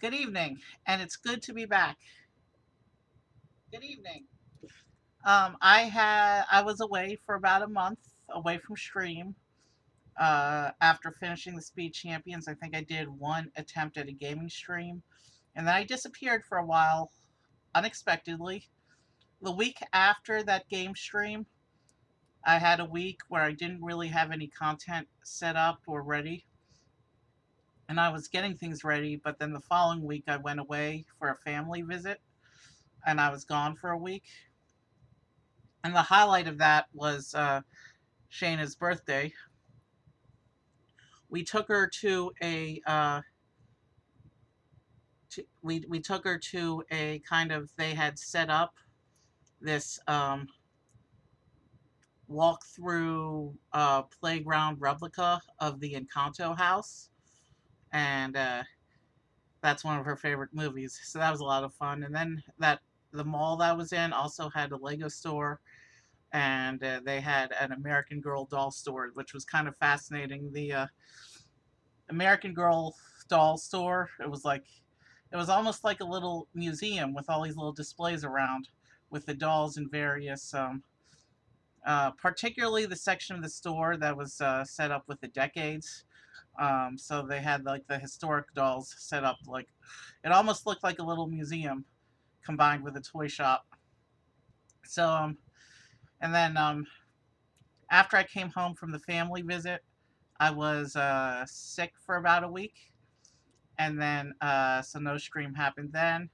Good evening, and it's good to be back. Good evening. I was away for about a month, away from stream. After finishing the Speed Champions, I think I did one attempt at a gaming stream, and then I disappeared for a while, unexpectedly. The week after that game stream, I had a week where I didn't really have any content set up or ready, and I was getting things ready. But then the following week, I went away for a family visit, and I was gone for a week. And the highlight of that was Shayna's birthday. We took her to we took her to a kind of, they had set up this walk through playground replica of the Encanto house, and that's one of her favorite movies. So that was a lot of fun. And then that the mall that I was in also had a Lego store, and they had an American Girl doll store, which was kind of fascinating. The American Girl doll store. It was almost like a little museum with all these little displays around with the dolls in various, particularly the section of the store that was set up with the decades. So they had like the historic dolls set up, like it almost looked like a little museum combined with a toy shop. So, and then after I came home from the family visit, I was sick for about a week, and then so no stream happened then.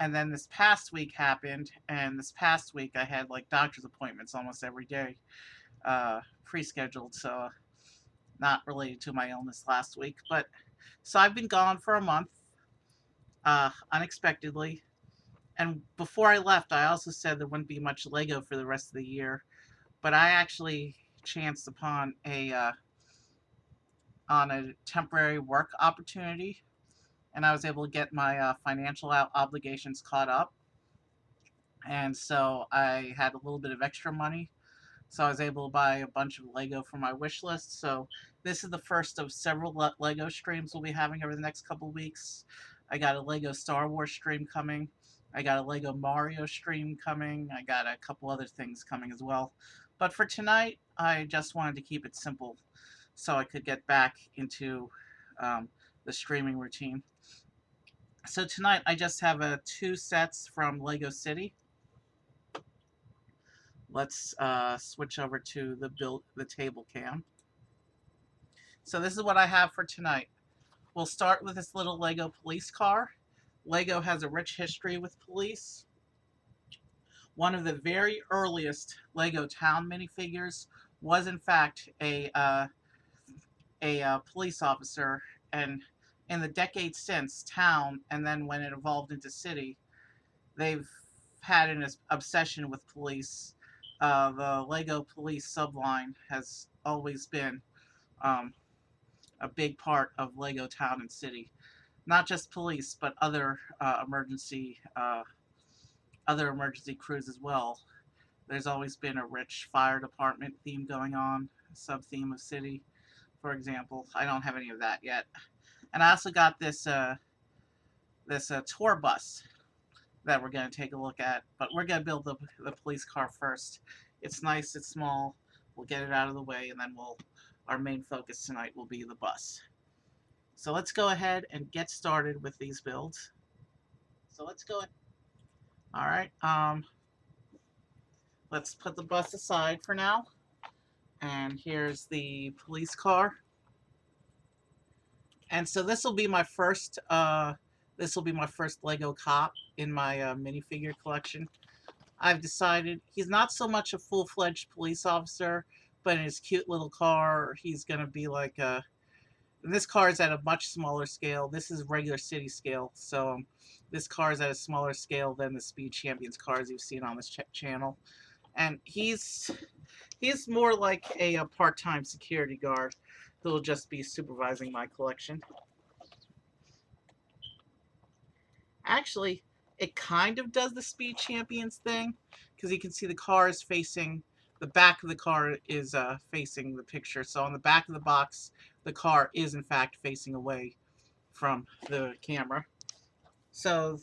And then this past week happened, and this past week I had like doctor's appointments almost every day, pre-scheduled, so not related to my illness last week. But so I've been gone for a month, unexpectedly. And before I left, I also said there wouldn't be much Lego for the rest of the year, but I actually chanced upon a on a temporary work opportunity, and I was able to get my financial obligations caught up. And so I had a little bit of extra money, so I was able to buy a bunch of Lego for my wish list. So this is the first of several Lego streams we'll be having over the next couple of weeks. I got a Lego Star Wars stream coming. I got a Lego Mario stream coming. I got a couple other things coming as well. But for tonight, I just wanted to keep it simple so I could get back into the streaming routine. So tonight I just have two sets from Lego City. Let's switch over to the table cam. So this is what I have for tonight. We'll start with this little Lego police car. Lego has a rich history with police. One of the very earliest Lego town minifigures was in fact a police officer, and in the decades since, town, and then when it evolved into city, they've had an obsession with police. The Lego police subline has always been um, a big part of Lego Town and City. Not just police, but other emergency crews as well. There's always been a rich fire department theme going on, sub theme of city, for example. I don't have any of that yet. And I also got this tour bus that we're going to take a look at, but we're going to build the police car first. It's nice, it's small. We'll get it out of the way, and then our main focus tonight will be the bus. So let's go ahead and get started with these builds. So let's go. All right. Let's put the bus aside for now. And here's the police car. And so this will be my first. This will be my first Lego cop in my minifigure collection. I've decided he's not so much a full-fledged police officer, but in his cute little car, he's going to be like a. This car is at a much smaller scale. This is regular city scale, so this car is at a smaller scale than the Speed Champions cars you've seen on this channel. And he's more like a part-time security guard who will just be supervising my collection. Actually, it kind of does the Speed Champions thing, because you can see the car is facing, the back of the car is facing the picture. So on the back of the box, the car is in fact facing away from the camera. So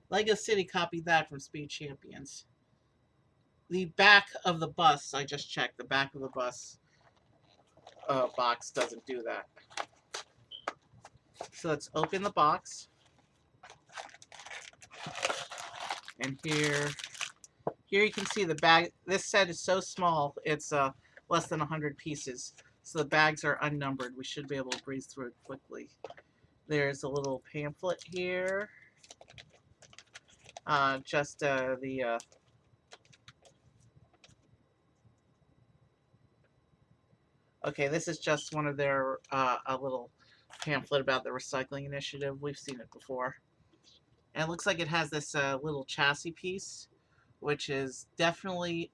Lego City copied that from Speed Champions. The back of the bus, I just checked, the back of the bus box doesn't do that. So let's open the box. And here you can see the bag. This set is so small, it's less than 100 pieces. So the bags are unnumbered. We should be able to breeze through it quickly. There's a little pamphlet here. Just the okay, this is just one of their a little pamphlet about the recycling initiative. We've seen it before. And it looks like it has this little chassis piece, which is definitely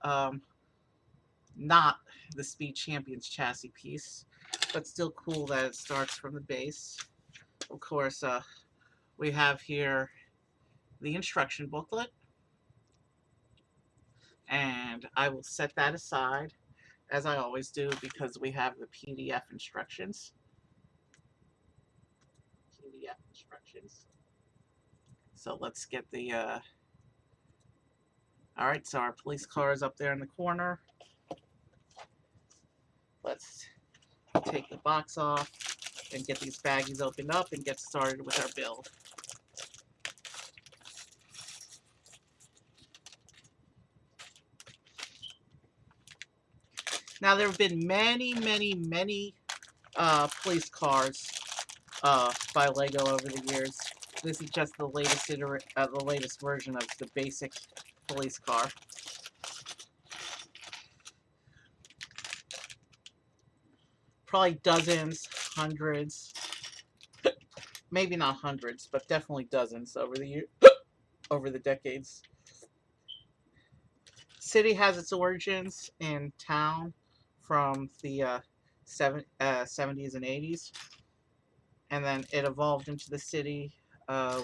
not the Speed Champions chassis piece, but still cool that it starts from the base. Of course, we have here the instruction booklet, and I will set that aside, as I always do, because we have the PDF instructions. PDF instructions. So let's get the, all right, so our police car is up there in the corner. Let's take the box off and get these baggies opened up and get started with our build. Now, there have been many police cars by Lego over the years. This is just the latest version of the basic police car. Probably dozens, hundreds, maybe not hundreds, but definitely dozens over the decades. City has its origins in town from the 70s and 80s, and then it evolved into the city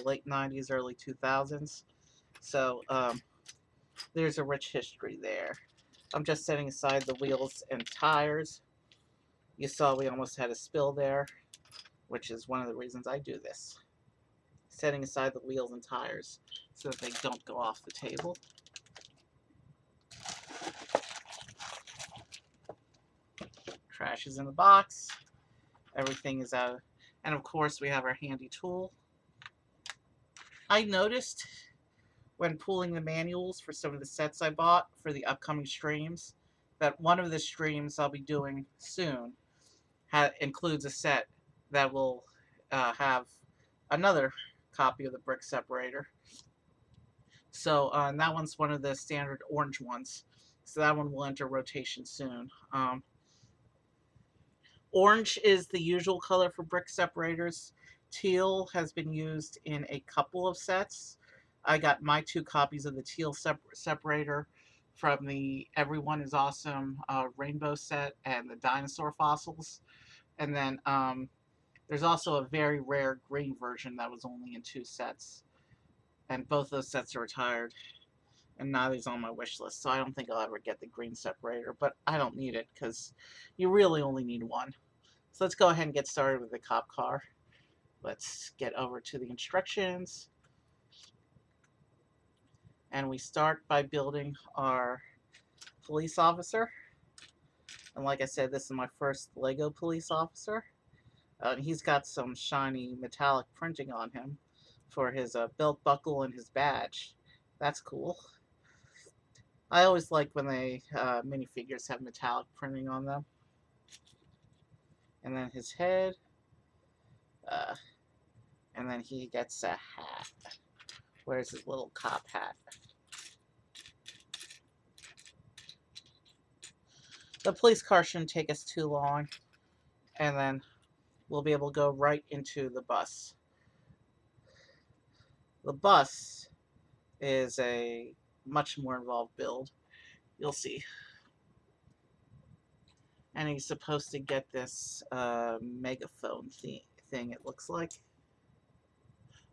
late 90s, early 2000s. So there's a rich history there. I'm just setting aside the wheels and tires. You saw we almost had a spill there, which is one of the reasons I do this. Setting aside the wheels and tires so that they don't go off the table. Trash is in the box. Everything is out. And of course, we have our handy tool. I noticed when pulling the manuals for some of the sets I bought for the upcoming streams that one of the streams I'll be doing soon includes a set that will have another copy of the brick separator. So and that one's one of the standard orange ones. So that one will enter rotation soon. Orange is the usual color for brick separators. Teal has been used in a couple of sets. I got my 2 copies of the teal separator from the Everyone is Awesome rainbow set and the dinosaur fossils. And then there's also a very rare green version that was only in 2 sets. And both those sets are retired. And neither's on my wish list, so I don't think I'll ever get the green separator. But I don't need it, because you really only need one. So let's go ahead and get started with the cop car. Let's get over to the instructions. And we start by building our police officer. And like I said, this is my first Lego police officer. He's got some shiny metallic printing on him for his belt buckle and his badge. That's cool. I always like when they minifigures have metallic printing on them. And then his head. And then he gets a hat. Where's his little cop hat? The police car shouldn't take us too long. And then we'll be able to go right into the bus. The bus is a much more involved build. You'll see. And he's supposed to get this megaphone thing, it looks like.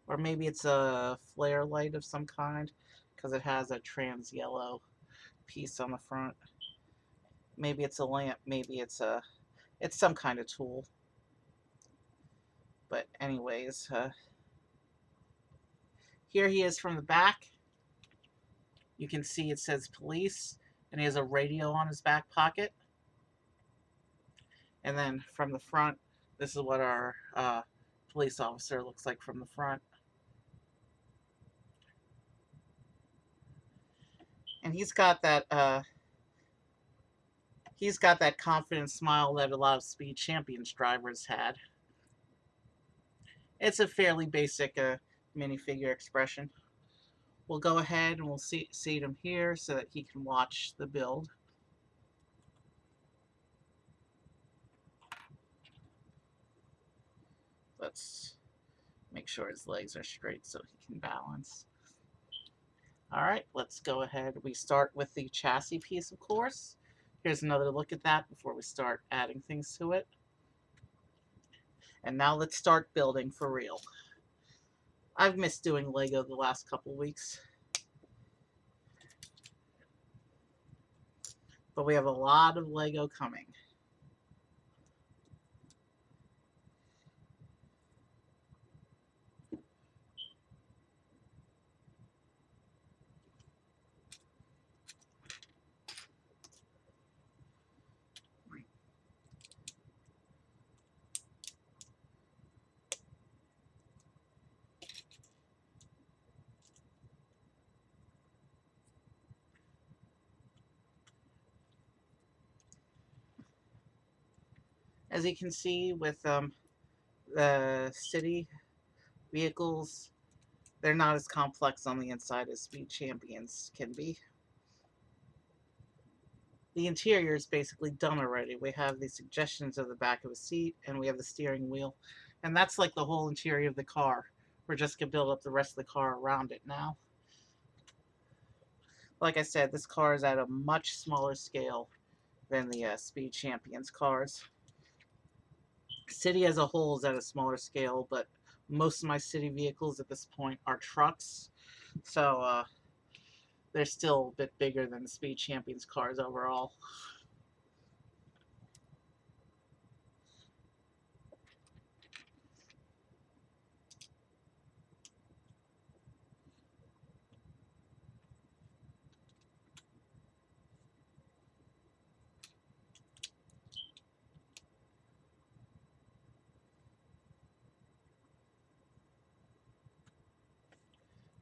Or maybe it's a flare light of some kind, because it has a trans yellow piece on the front. Maybe it's a lamp, maybe it's some kind of tool. But anyways, Here he is from the back. You can see it says police, and he has a radio on his back pocket. And then from the front, this is what our police officer looks like from the front. And he's got that confident smile that a lot of Speed Champions drivers had. It's a fairly basic minifigure expression. We'll go ahead and we'll seat him here so that he can watch the build. Let's make sure his legs are straight so he can balance. All right, let's go ahead. We start with the chassis piece, of course. Here's another look at that before we start adding things to it. And now let's start building for real. I've missed doing Lego the last couple weeks. But we have a lot of Lego coming. As you can see with the city vehicles, they're not as complex on the inside as Speed Champions can be. The interior is basically done already. We have the suggestions of the back of a seat, and we have the steering wheel. And that's like the whole interior of the car. We're just going to build up the rest of the car around it now. Like I said, this car is at a much smaller scale than the Speed Champions cars. City as a whole is at a smaller scale, but most of my city vehicles at this point are trucks. So they're still a bit bigger than the Speed Champions cars overall.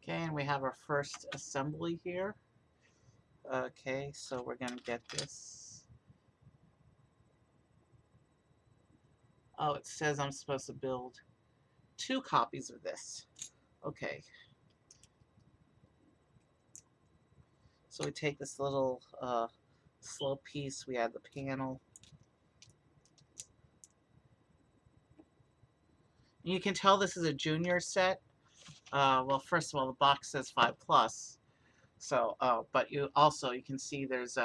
Okay, and we have our first assembly here. Okay, so we're going to get this. Oh, it says I'm supposed to build 2 copies of this. Okay. So we take this little slow piece, we add the panel. And you can tell this is a junior set. Well, first of all, the box says 5+. So, but you can see there's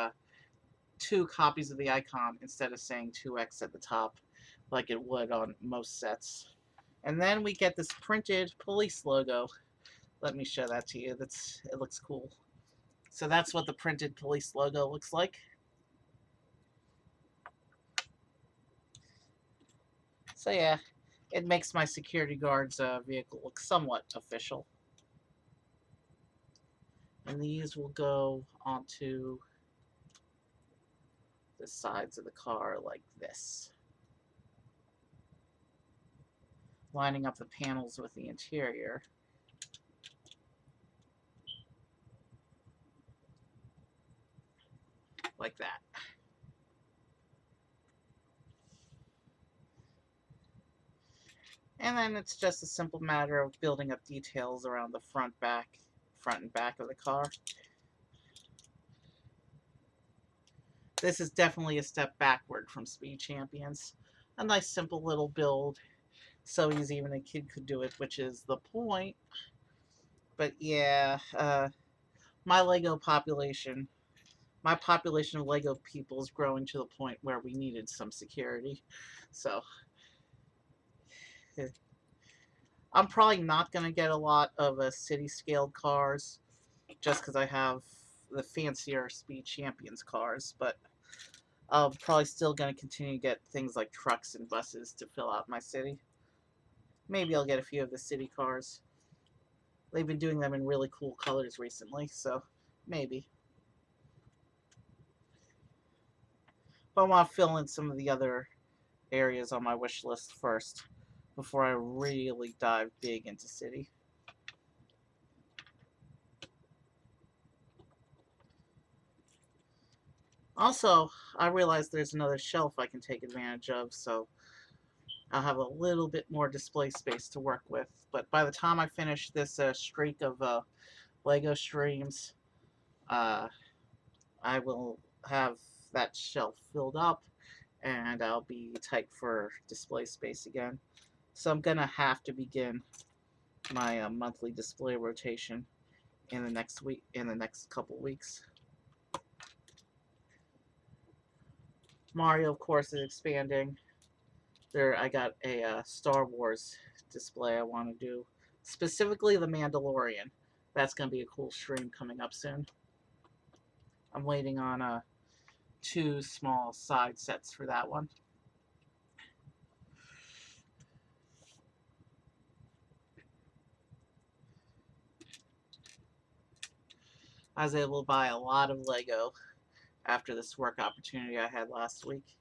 2 copies of the icon instead of saying 2X at the top, like it would on most sets. And then we get this printed police logo. Let me show that to you. It looks cool. So that's what the printed police logo looks like. So yeah, it makes my security guard's vehicle look somewhat official. And these will go onto the sides of the car like this, lining up the panels with the interior. Like that. And then it's just a simple matter of building up details around the front and back of the car. This is definitely a step backward from Speed Champions. A nice simple little build. So easy even a kid could do it, which is the point. But yeah, my population of Lego people is growing to the point where we needed some security. So I'm probably not going to get a lot of city-scaled cars just because I have the fancier Speed Champions cars, but I'm probably still going to continue to get things like trucks and buses to fill out my city. Maybe I'll get a few of the city cars. They've been doing them in really cool colors recently, so maybe. But I want to fill in some of the other areas on my wish list first before I really dive big into city. Also, I realize there's another shelf I can take advantage of, so I'll have a little bit more display space to work with. But by the time I finish this streak of Lego streams, uh, I will have that shelf filled up and I'll be tight for display space again. So I'm gonna have to begin my monthly display rotation in the next couple weeks. Mario, of course, is expanding. I got a Star Wars display I want to do, specifically the Mandalorian. That's gonna be a cool stream coming up soon. I'm waiting on two small side sets for that one. I was able to buy a lot of Lego after this work opportunity I had last week.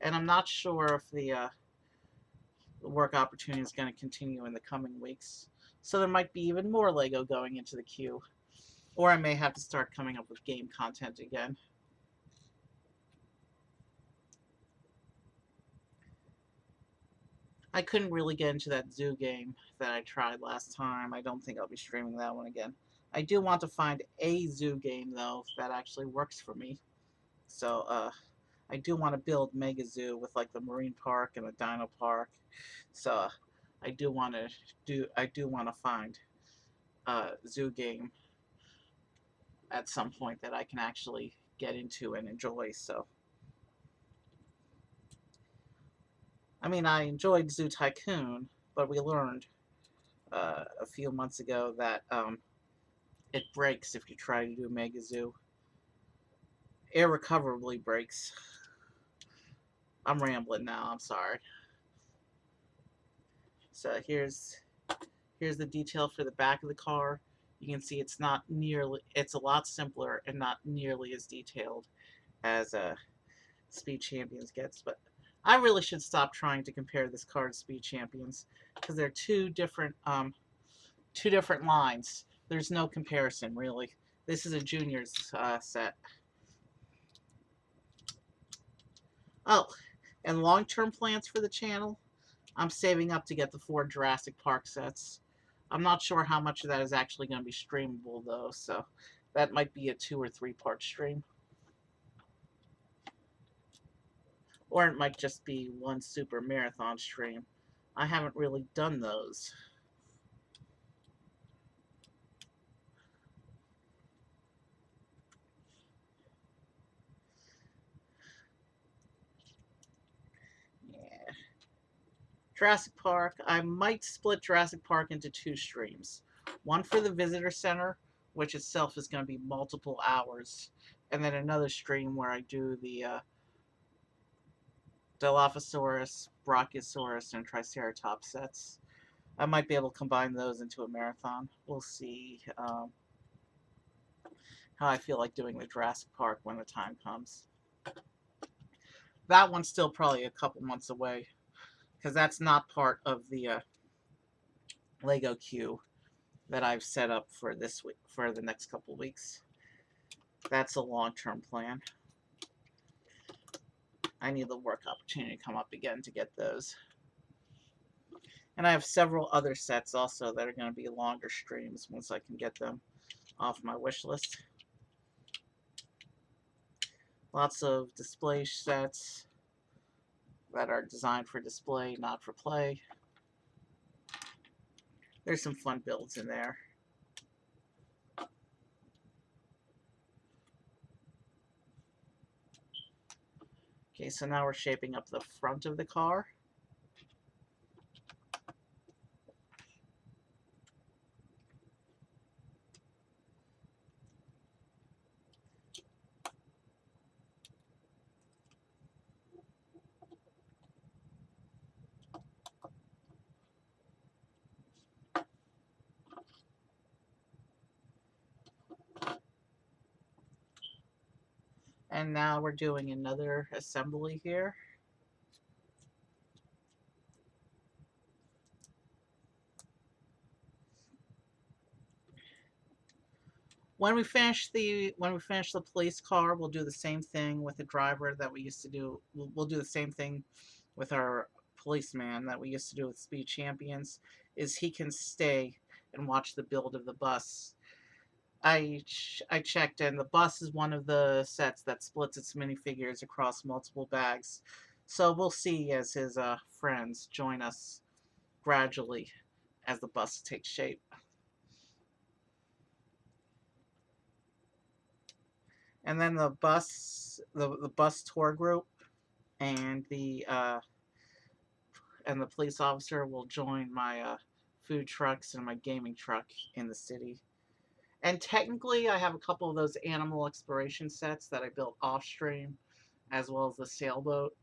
And I'm not sure if the work opportunity is going to continue in the coming weeks. So there might be even more Lego going into the queue. Or I may have to start coming up with game content again. I couldn't really get into that zoo game that I tried last time. I don't think I'll be streaming that one again. I do want to find a zoo game, though, that actually works for me. So, I do want to build Mega Zoo with like the Marine Park and the Dino Park. So, I do want to find a zoo game at some point that I can actually get into and enjoy. So, I mean, I enjoyed Zoo Tycoon, but we learned a few months ago that it breaks if you try to do Mega Zoo. Irrecoverably breaks. I'm rambling now. I'm sorry. So here's the detail for the back of the car. You can see it's a lot simpler and not nearly as detailed as Speed Champions gets. But I really should stop trying to compare this car to Speed Champions because they're two different lines. There's no comparison really. This is a juniors set. Oh, and long-term plans for the channel. I'm saving up to get the 4 Jurassic Park sets. I'm not sure how much of that is actually going to be streamable, though, so that might be a 2 or 3 part stream. Or it might just be one super marathon stream. I haven't really done those. Yeah. Jurassic Park, I might split Jurassic Park into 2 streams. One for the visitor center, which itself is going to be multiple hours, and then another stream where I do the Dilophosaurus, Brachiosaurus, and Triceratops sets. I might be able to combine those into a marathon. We'll see how I feel like doing the Jurassic Park when the time comes. That one's still probably a couple months away because that's not part of the Lego queue that I've set up for this week for the next couple weeks. That's a long-term plan. I need the work opportunity to come up again to get those. And I have several other sets also that are going to be longer streams once I can get them off my wish list. Lots of display sets that are designed for display, not for play. There's some fun builds in there. Okay, so now we're shaping up the front of the car. And now we're doing another assembly here. When we finish the police car, we'll do the same thing with the driver that we used to do. We'll do the same thing with our policeman that we used to do with Speed Champions. Is he can stay and watch the build of the bus. I checked, and the bus is one of the sets that splits its minifigures across multiple bags. So we'll see as his friends join us gradually as the bus takes shape. And then the bus tour group and the police officer will join my food trucks and my gaming truck in the city. And technically, I have a couple of those animal exploration sets that I built off stream, as well as the sailboat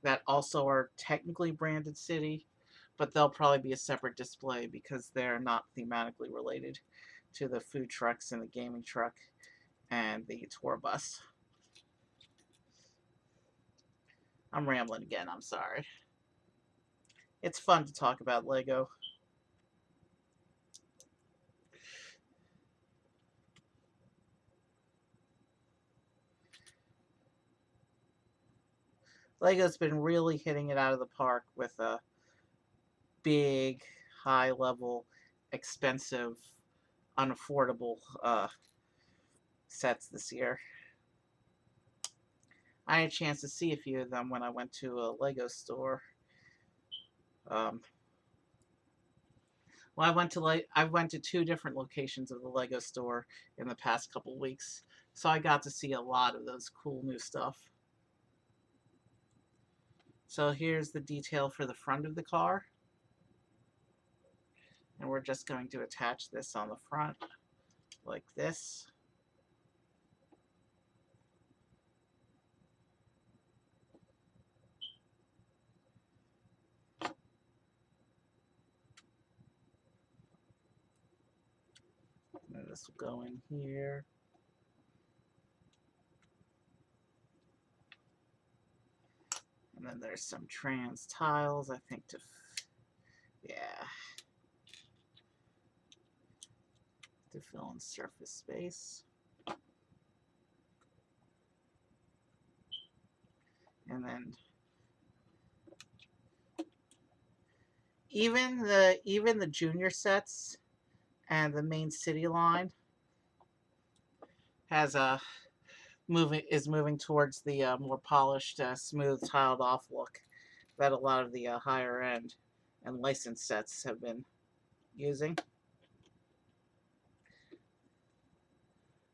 that also are technically branded city, but they'll probably be a separate display because they're not thematically related to the food trucks and the gaming truck and the tour bus. I'm rambling again, I'm sorry. It's fun to talk about Lego. Lego's been really hitting it out of the park with a big, high level, expensive, unaffordable sets this year. I had a chance to see a few of them when I went to a Lego store. Um, well, I went to two different locations of the Lego store in the past couple weeks, so I got to see a lot of those cool new stuff. So here's the detail for the front of the car, and we're just going to attach this on the front like this. And this will go in here. And then there's some trans tiles, I think, yeah, to fill in surface space. And then even the junior sets and the main city line has a moving towards the more polished, smooth, tiled off look that a lot of the higher end and licensed sets have been using.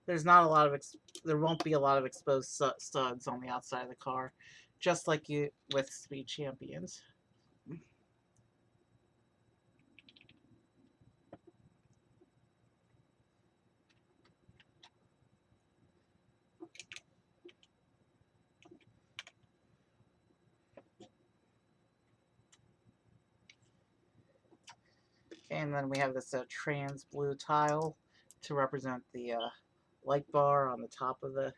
There's not a lot of there won't be a lot of exposed studs on the outside of the car, just like you with Speed Champions. And then we have this trans blue tile to represent the light bar on the top of the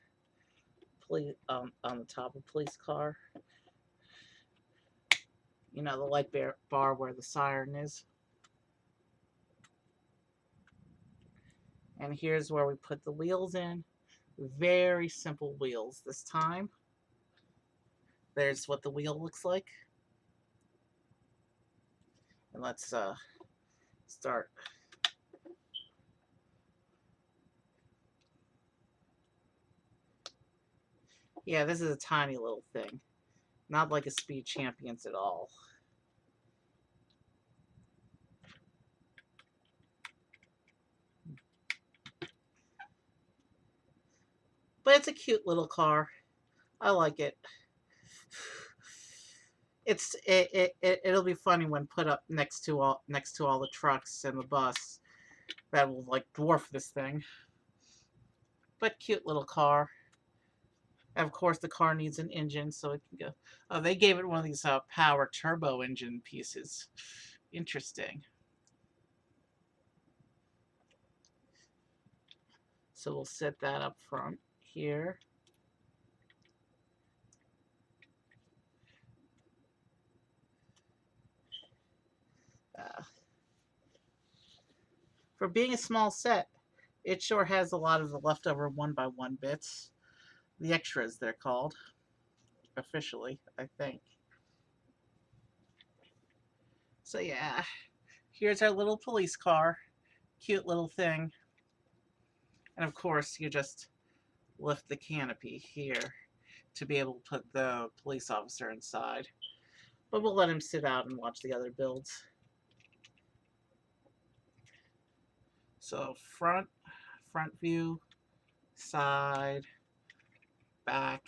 on the top of police car. You know, the light bar where the siren is. And here's where we put the wheels in. Very simple wheels this time. There's what the wheel looks like. And let's start. Yeah, this is a tiny little thing. Not like a Speed Champions at all. But it's a cute little car. I like it. It'll be funny when put up next to all the trucks and the bus that will like dwarf this thing. But cute little car. And of course, the car needs an engine, so it can go. Oh, they gave it one of these power turbo engine pieces. Interesting. So we'll set that up front here. For being a small set, it sure has a lot of the leftover 1x1 bits. The extras, they're called, officially, I think. So yeah, here's our little police car. Cute little thing. And of course, you just lift the canopy here to be able to put the police officer inside. But we'll let him sit out and watch the other builds. So front view, side, back,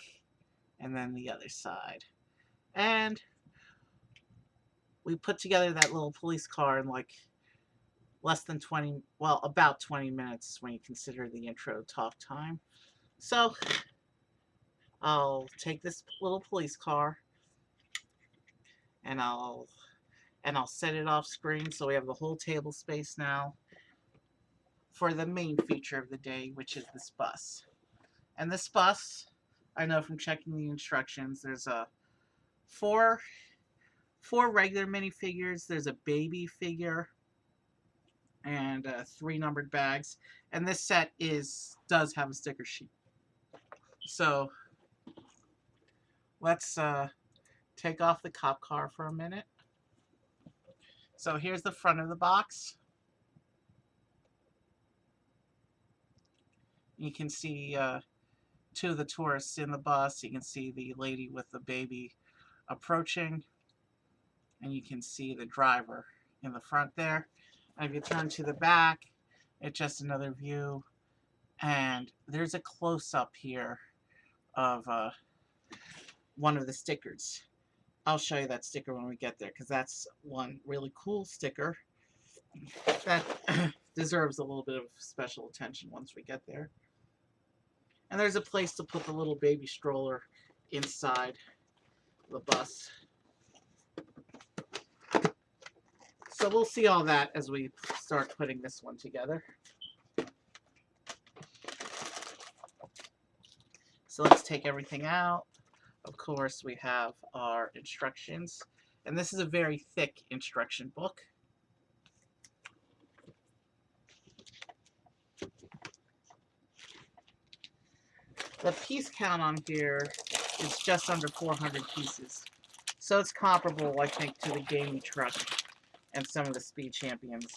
and then the other side. And we put together that little police car in like less than 20, well, about 20 minutes when you consider the intro talk time. So I'll take this little police car and I'll set it off screen so we have the whole table space now for the main feature of the day, which is this bus. And this bus, I know from checking the instructions, there's a four regular minifigures, there's a baby figure, and 3 numbered bags. And this set does have a sticker sheet. So let's take off the cop car for a minute. So here's the front of the box. You can see 2 of the tourists in the bus. You can see the lady with the baby approaching. And you can see the driver in the front there. And if you turn to the back, it's just another view. And there's a close-up here of one of the stickers. I'll show you that sticker when we get there, because that's one really cool sticker that deserves a little bit of special attention once we get there. And there's a place to put the little baby stroller inside the bus. So we'll see all that as we start putting this one together. So let's take everything out. Of course, we have our instructions. And this is a very thick instruction book. The piece count on here is just under 400 pieces. So it's comparable, I think, to the Gaming Truck and some of the Speed Champions.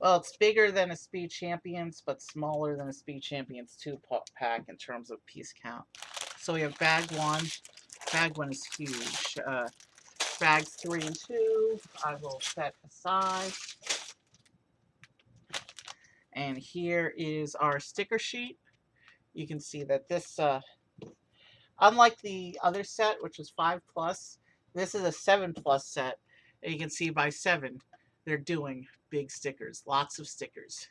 Well, it's bigger than a Speed Champions, but smaller than a Speed Champions 2-pack in terms of piece count. So we have bag 1. Bag 1 is huge. Bags 3 and 2, I will set aside. And here is our sticker sheet. You can see that this, unlike the other set, which was 5+, this is a 7+ set. And you can see by 7, they're doing big stickers, lots of stickers.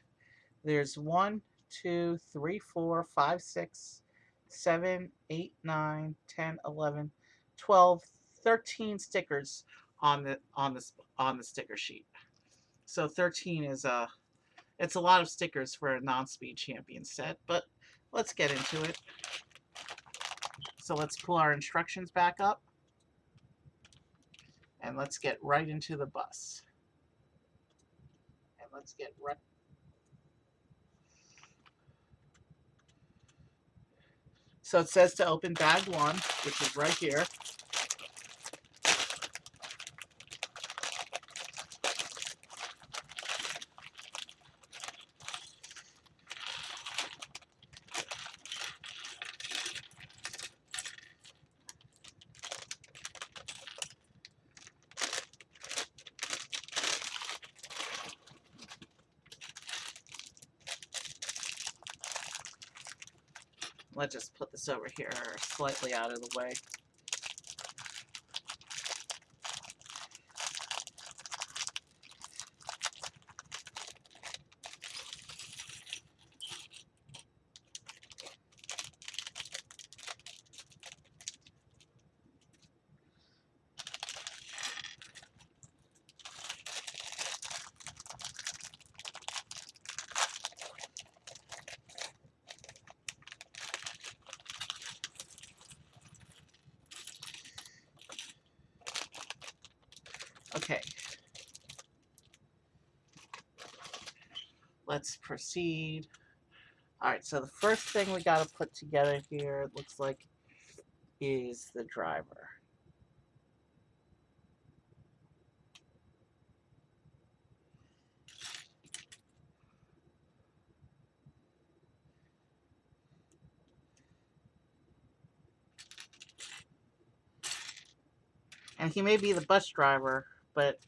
There's 1, 2, 3, 4, 5, 6, 7, 8, 9, 10, 11, 12, 13 stickers on the sticker sheet. So 13 is it's a lot of stickers for a non-Speed Champion set, but let's get into it. So let's pull our instructions back up and let's get right into the bus. And let's get right. So it says to open bag 1, which is right here. Let's just put this over here slightly out of the way. Okay. Let's proceed. All right, so the first thing we got to put together here, it looks like, is the driver. And he may be the bus driver, but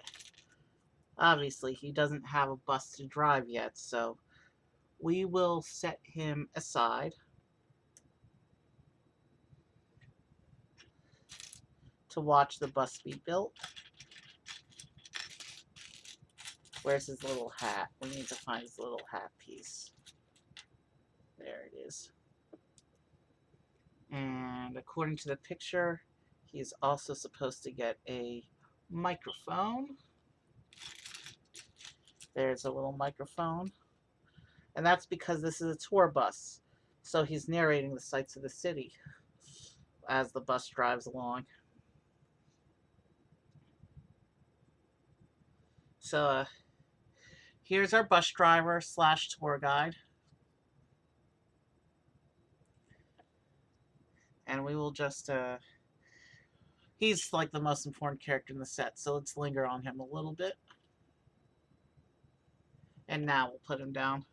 obviously he doesn't have a bus to drive yet, so we will set him aside to watch the bus be built. Where's his little hat? We need to find his little hat piece. There it is. And according to the picture, he is also supposed to get a microphone. There's a little microphone. And that's because this is a tour bus. So he's narrating the sights of the city as the bus drives along. So here's our bus driver slash tour guide. And we will just, he's like the most important character in the set, so let's linger on him a little bit. And now we'll put him down.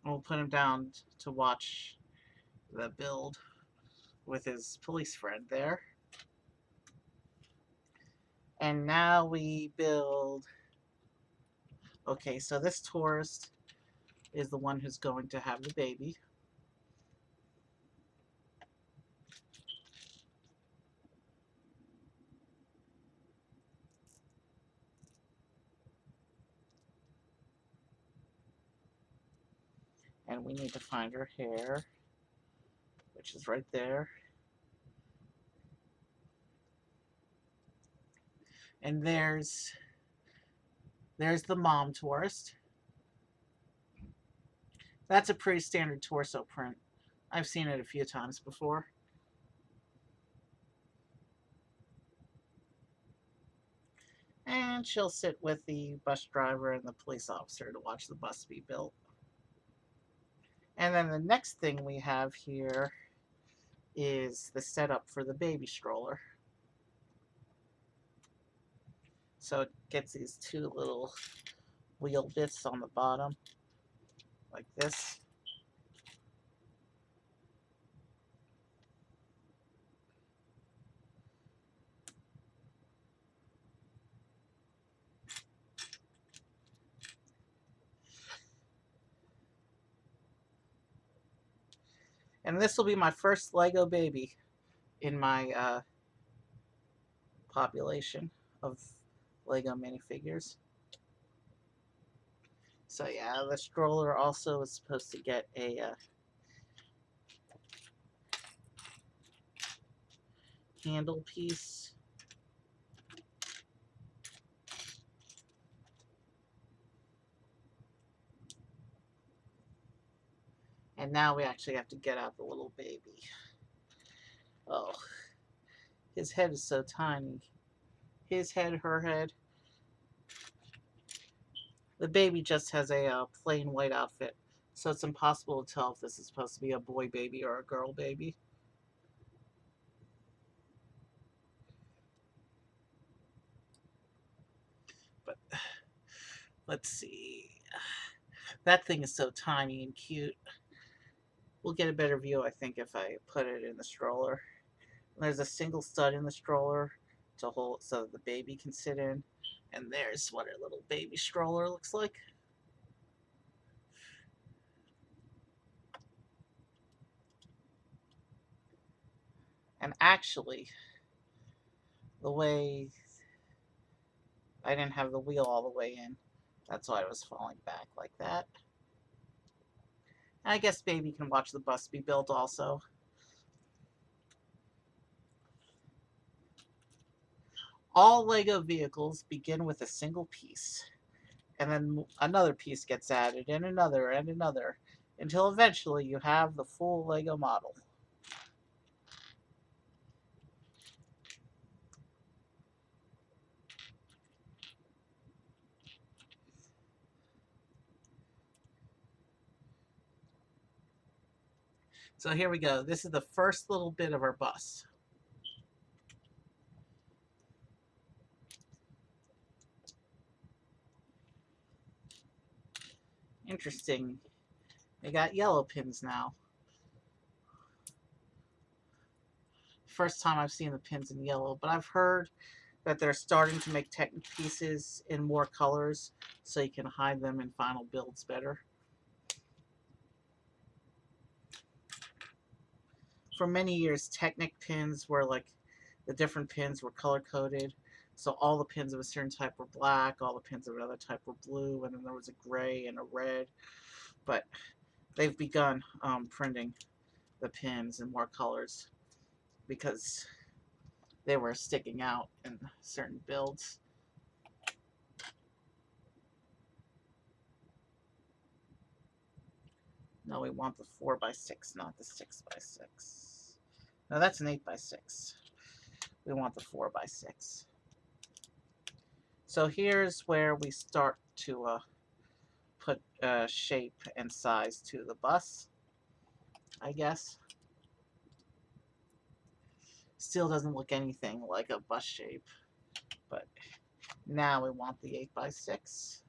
We'll put him down to watch the build with his police friend there. And now we build. Okay, so this tourist is the one who's going to have the baby. And we need to find her hair, which is right there. And there's the mom tourist. That's a pretty standard torso print. I've seen it a few times before. And she'll sit with the bus driver and the police officer to watch the bus be built. And then the next thing we have here is the setup for the baby stroller. So it gets these two little wheel bits on the bottom, like this. And this will be my first Lego baby in my population of Lego minifigures. So yeah, the stroller also is supposed to get a handle piece. And now we actually have to get out the little baby. Oh, his head is so tiny. His head, her head. The baby just has a plain white outfit, so it's impossible to tell if this is supposed to be a boy baby or a girl baby. But let's see. That thing is so tiny and cute. We'll get a better view, I think, if I put it in the stroller. There's a single stud in the stroller to hold so that the baby can sit in. And there's what a little baby stroller looks like. And actually, the way I didn't have the wheel all the way in, that's why it was falling back like that. And I guess baby can watch the bus be built also. All Lego vehicles begin with a single piece, and then another piece gets added, and another, until eventually you have the full Lego model. So here we go. This is the first little bit of our bus. Interesting. They got yellow pins now. First time I've seen the pins in yellow, but I've heard that they're starting to make Technic pieces in more colors so you can hide them in final builds better. For many years, Technic pins were like the different pins were color coded. So all the pins of a certain type were black, all the pins of another type were blue, and then there was a gray and a red. But they've begun printing the pins in more colors because they were sticking out in certain builds. No, we want the 4x6, not the 6x6. No, that's an 8x6. We want the 4x6. So here's where we start to put shape and size to the bus, I guess. Still doesn't look anything like a bus shape, but now we want the 8x6.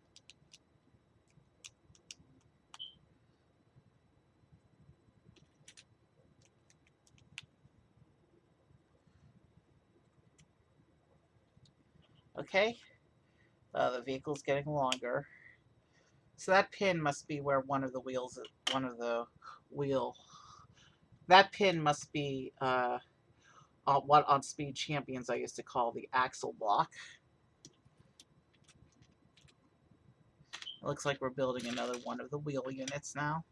Okay, the vehicle's getting longer. So that pin must be where one of the wheels, that pin must be what on Speed Champions I used to call the axle block. It looks like we're building another one of the wheel units now.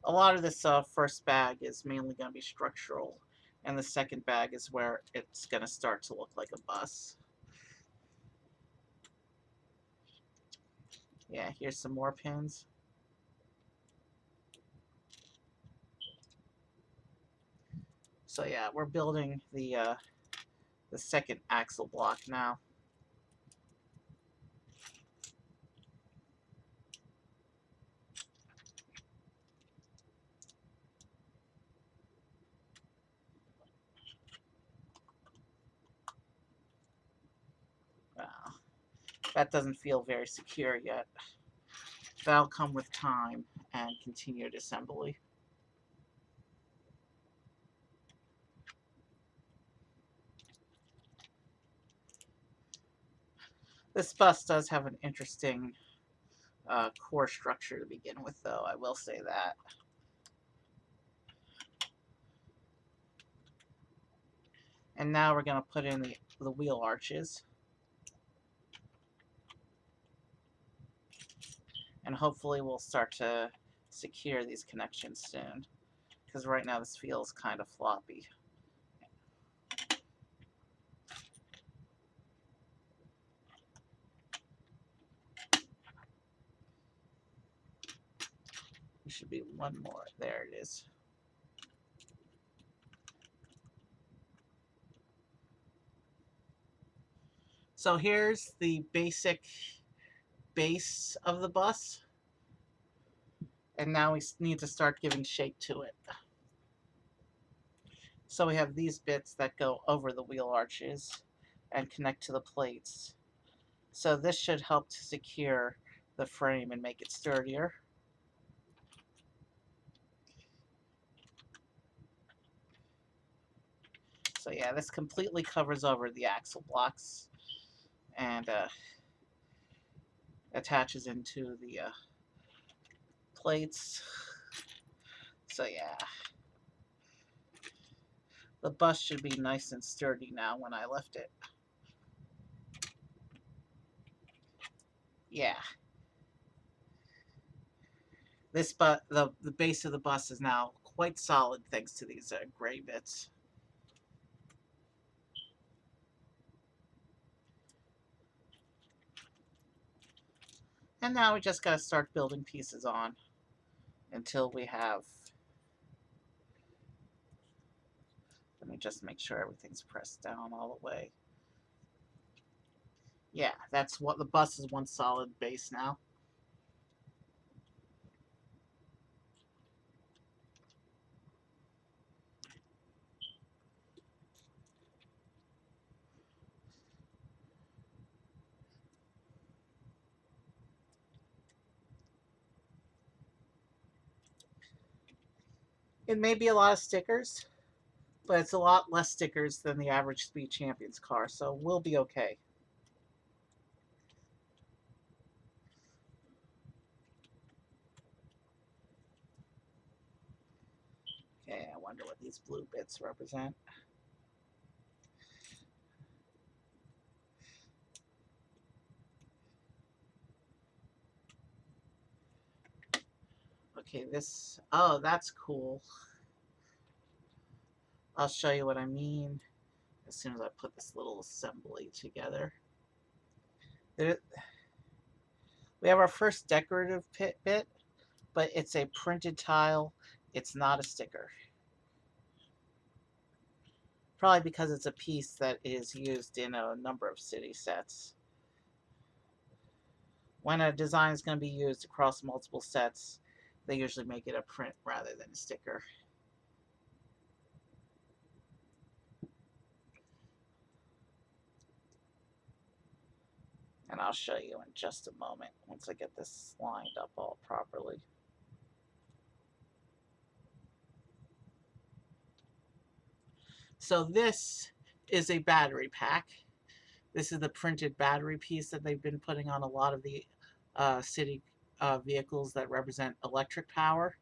A lot of this first bag is mainly going to be structural, and the second bag is where it's going to start to look like a bus. Yeah, here's some more pins. So yeah, we're building the second axle block now. Wow, that doesn't feel very secure yet. That'll come with time and continued assembly. This bus does have an interesting core structure to begin with, though, I will say that. And now we're going to put in the wheel arches. And hopefully we'll start to secure these connections soon, because right now this feels kind of floppy. There should be one more. There it is. So here's the basic base of the bus, and now we need to start giving shape to it. So we have these bits that go over the wheel arches and connect to the plates. So this should help to secure the frame and make it sturdier. So yeah, this completely covers over the axle blocks and attaches into the plates. So yeah, the bus should be nice and sturdy now when I lift it. Yeah. The base of the bus is now quite solid thanks to these gray bits. And now we just gotta start building pieces on until we have. Let me just make sure everything's pressed down all the way. Yeah, that's what the bus is, one solid base now. It may be a lot of stickers, but it's a lot less stickers than the average Speed Champions car, so we'll be okay. Okay, I wonder what these blue bits represent. Okay, this, oh, that's cool. I'll show you what I mean as soon as I put this little assembly together. There, we have our first decorative bit, but it's a printed tile. It's not a sticker. Probably because it's a piece that is used in a number of city sets. When a design is going to be used across multiple sets, they usually make it a print rather than a sticker. And I'll show you in just a moment once I get this lined up all properly. So this is a battery pack. This is the printed battery piece that they've been putting on a lot of the city vehicles that represent electric power.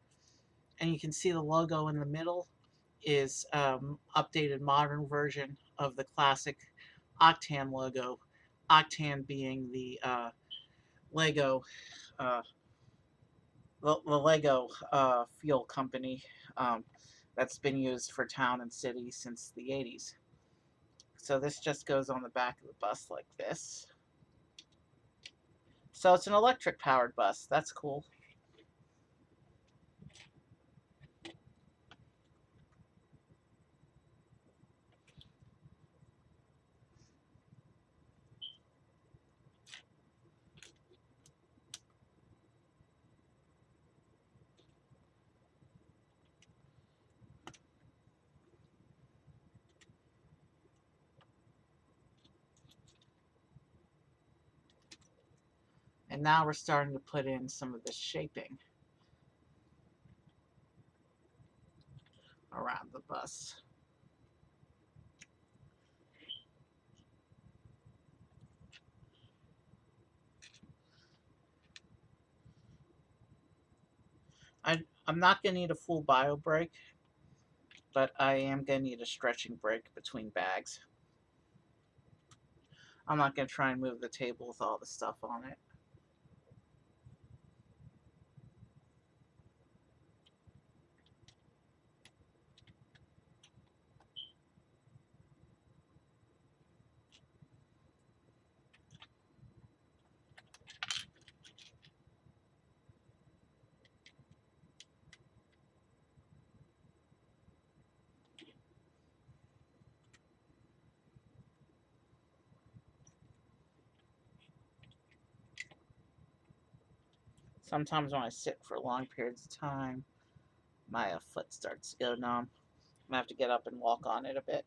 And you can see the logo in the middle is updated modern version of the classic Octane logo. Octane being the Lego, uh, the Lego fuel company that's been used for town and city since the 80s. So this just goes on the back of the bus like this. So it's an electric powered bus. That's cool. And now we're starting to put in some of the shaping around the bus. I'm not going to need a full bio break, but I am going to need a stretching break between bags. I'm not going to try and move the table with all the stuff on it. Sometimes when I sit for long periods of time, my foot starts to go numb. I'm going to have to get up and walk on it a bit.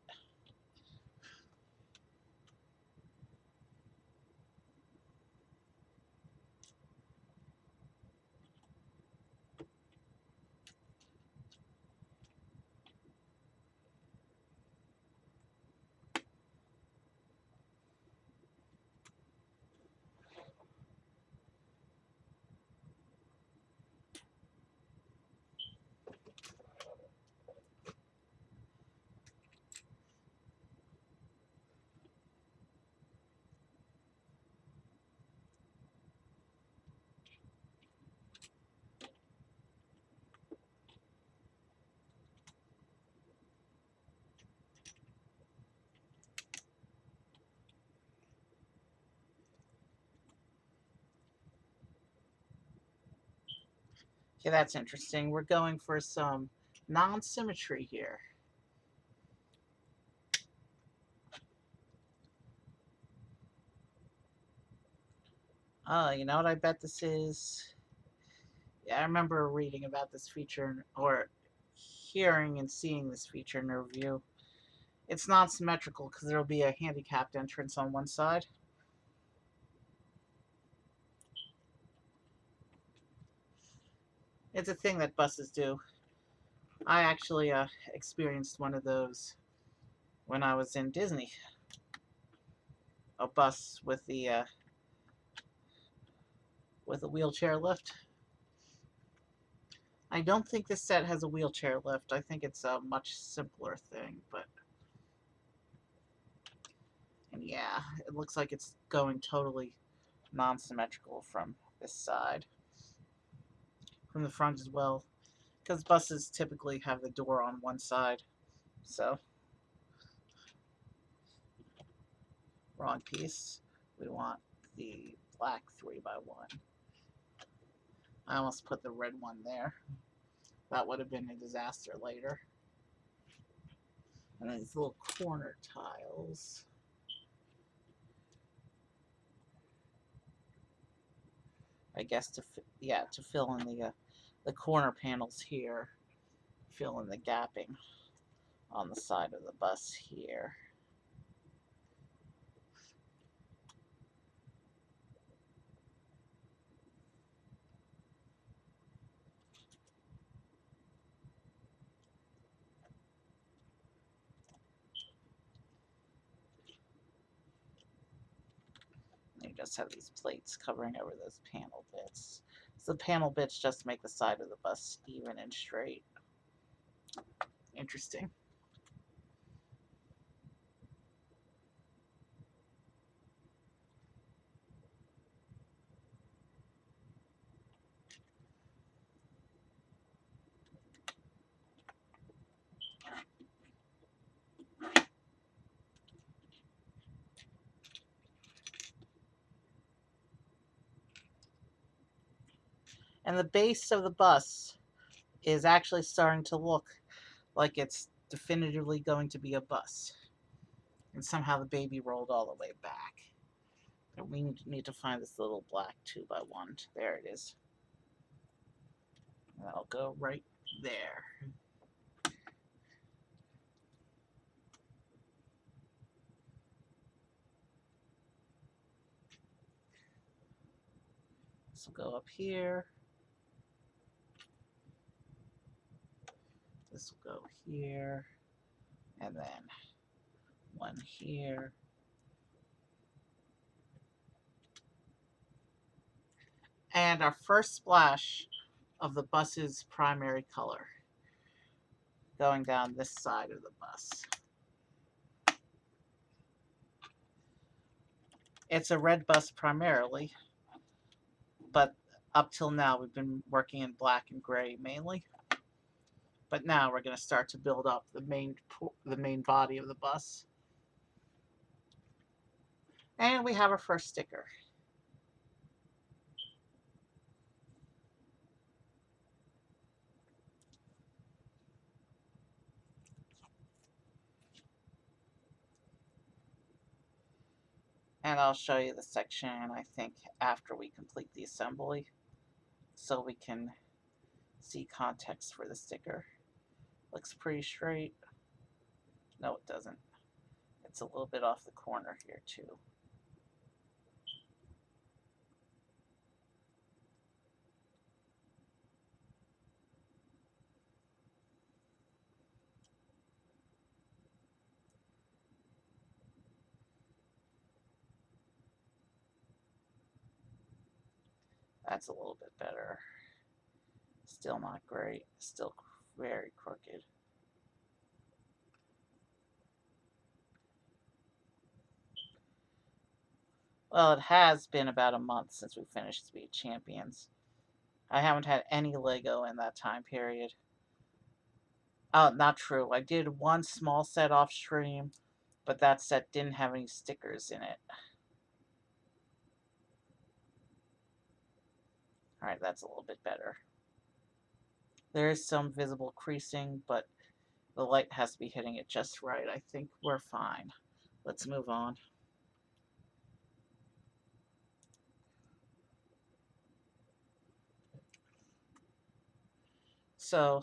Okay, that's interesting. We're going for some non-symmetry here. You know what I bet this is? Yeah, I remember reading about this feature or hearing and seeing this feature in a review. It's non symmetrical because there'll be a handicapped entrance on one side. It's a thing that buses do. I actually experienced one of those when I was in Disney. A bus with a wheelchair lift. I don't think this set has a wheelchair lift. I think it's a much simpler thing, but and yeah, it looks like it's going totally non-symmetrical from this side. From the front as well, because buses typically have the door on one side. So, wrong piece. We want the black 3x1. I almost put the red one there. That would have been a disaster later. And these little corner tiles. I guess to fill in the corner panels here, fill in the gapping on the side of the bus here. You just have these plates covering over those panel bits. So the panel bits just make the side of the bus even and straight. Interesting. And the base of the bus is actually starting to look like it's definitively going to be a bus. And somehow the baby rolled all the way back. And we need to find this little black 2x1. There it is. And that'll go right there. This will go up here. This will go here. And then one here. And our first splash of the bus's primary color going down this side of the bus. It's a red bus primarily, but up till now we've been working in black and gray mainly. But now we're going to start to build up the main body of the bus. And we have our first sticker. And I'll show you the section, I think, after we complete the assembly, so we can see context for the sticker. Looks pretty straight. No, it doesn't. It's a little bit off the corner here, too. That's a little bit better. Still not great. Still very crooked. Well, it has been about a month since we finished Speed Champions. I haven't had any Lego in that time period. Oh, not true. I did one small set off stream, but that set didn't have any stickers in it. Alright, that's a little bit better. There is some visible creasing, but the light has to be hitting it just right. I think we're fine. Let's move on. So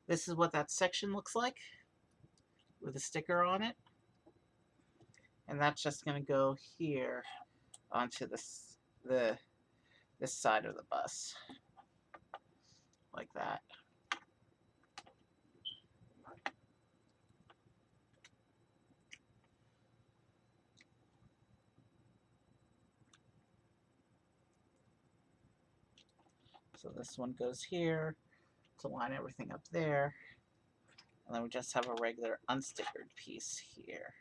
this is what that section looks like with a sticker on it. And that's just going to go here onto this side of the bus, like that. So this one goes here to line everything up there. And then we just have a regular unstickered piece here.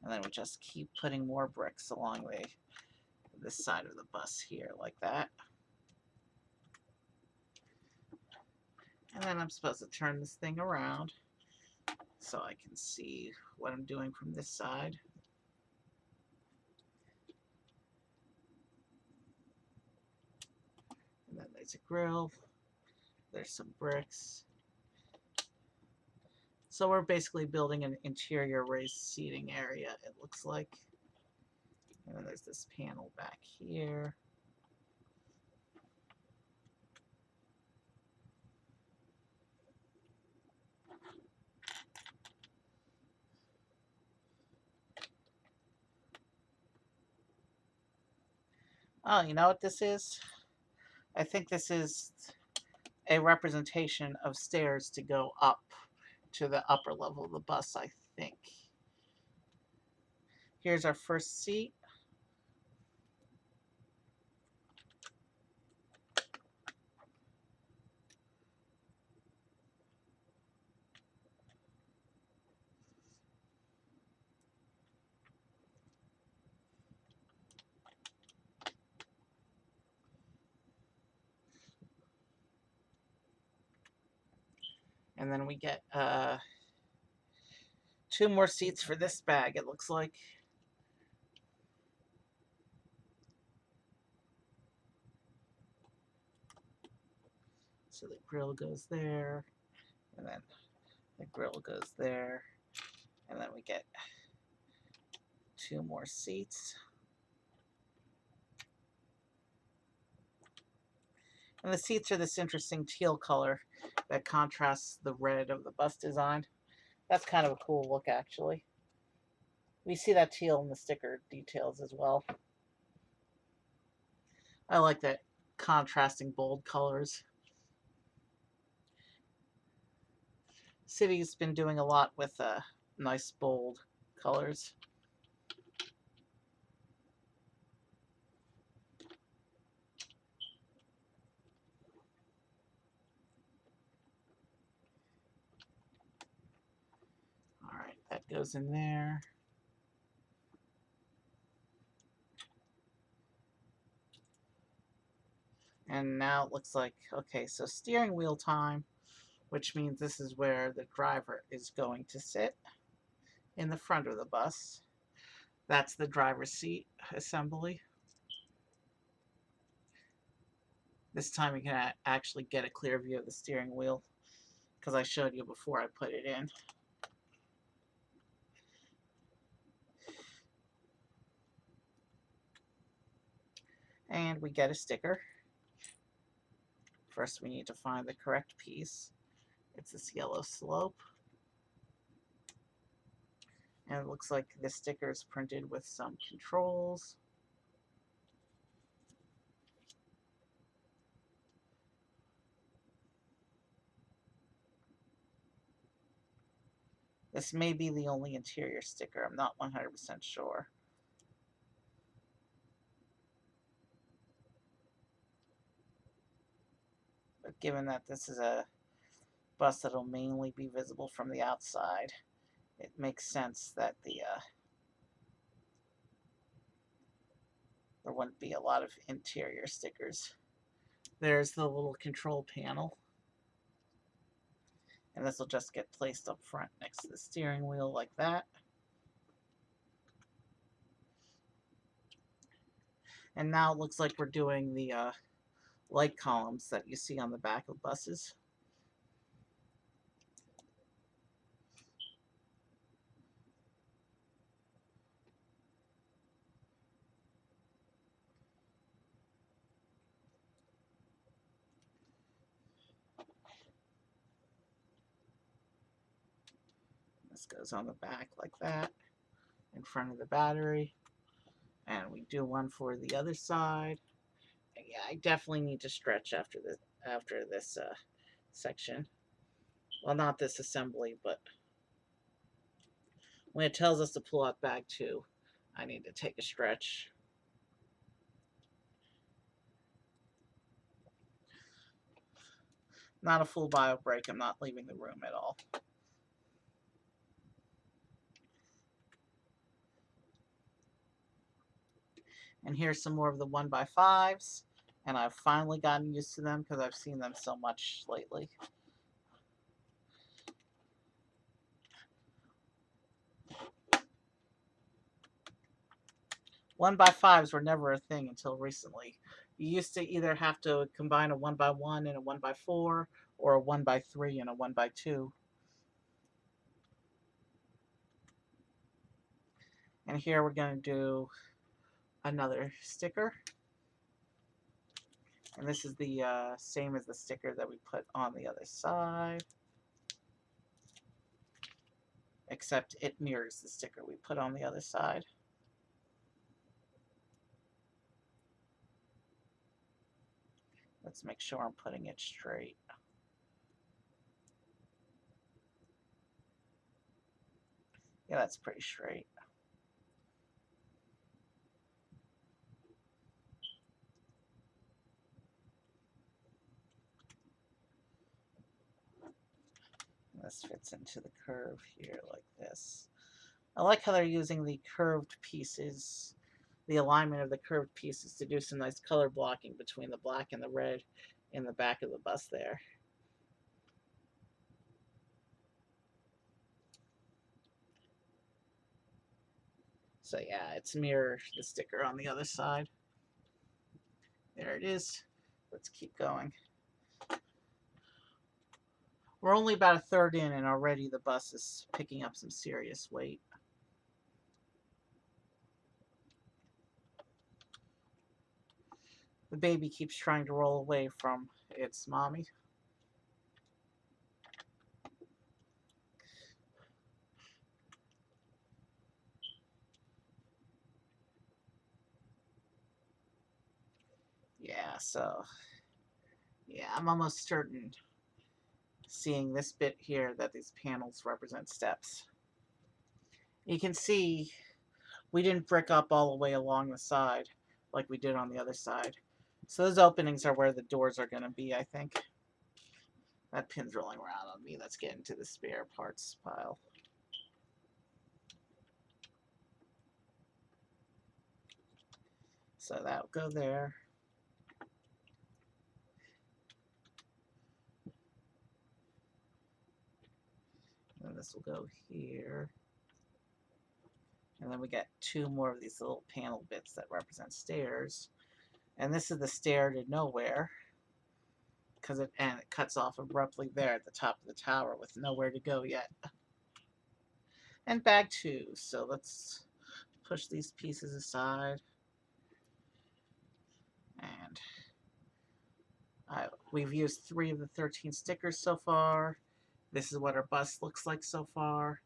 And then we just keep putting more bricks along this side of the bus here, like that. And then I'm supposed to turn this thing around so I can see what I'm doing from this side. And then there's a grill. There's some bricks. So we're basically building an interior raised seating area, it looks like. And then there's this panel back here. Oh, you know what this is? I think this is a representation of stairs to go up to the upper level of the bus, I think. Here's our first seat. And then we get 2 more seats for this bag, it looks like. So the grill goes there, and then the grill goes there, and then we get 2 more seats. And the seats are this interesting teal color that contrasts the red of the bus design. That's kind of a cool look, actually. We see that teal in the sticker details as well. I like that contrasting bold colors. City's been doing a lot with nice bold colors. All right, that goes in there. And now it looks like, okay, so steering wheel time, which means this is where the driver is going to sit in the front of the bus. That's the driver's seat assembly. This time you can actually get a clear view of the steering wheel because I showed you before I put it in. And we get a sticker. First we need to find the correct piece. It's this yellow slope. And it looks like the sticker is printed with some controls. This may be the only interior sticker. I'm not 100% sure. But given that this is a bus that'll mainly be visible from the outside, it makes sense that there wouldn't be a lot of interior stickers. There's the little control panel. And this will just get placed up front next to the steering wheel like that. And now it looks like we're doing the light columns that you see on the back of buses. This goes on the back like that, in front of the battery. And we do one for the other side. And yeah, I definitely need to stretch after this section. Well, not this assembly, but when it tells us to pull out bag 2, I need to take a stretch. Not a full bio break. I'm not leaving the room at all. And here's some more of the 1x5s. And I've finally gotten used to them because I've seen them so much lately. One by fives were never a thing until recently. You used to either have to combine a 1x1 and a 1x4, or a 1x3 and a 1x2. And here we're going to do another sticker. And this is the same as the sticker that we put on the other side, except it mirrors the sticker we put on the other side. Let's make sure I'm putting it straight. Yeah, that's pretty straight. This fits into the curve here like this. I like how they're using the curved pieces, the alignment of the curved pieces, to do some nice color blocking between the black and the red in the back of the bus there. So yeah, it's mirror the sticker on the other side. There it is. Let's keep going. We're only about a third in, and already the bus is picking up some serious weight. The baby keeps trying to roll away from its mommy. Yeah, so yeah, I'm almost certain, seeing this bit here, that these panels represent steps. You can see we didn't brick up all the way along the side like we did on the other side. So those openings are where the doors are going to be, I think. That pin's rolling around on me. Let's get into the spare parts pile. So that'll go there. And this will go here. And then we got 2 more of these little panel bits that represent stairs. And this is the stair to nowhere, because it cuts off abruptly there at the top of the tower with nowhere to go yet. And bag 2. So let's push these pieces aside. And we've used 3 of the 13 stickers so far. This is what our bus looks like so far.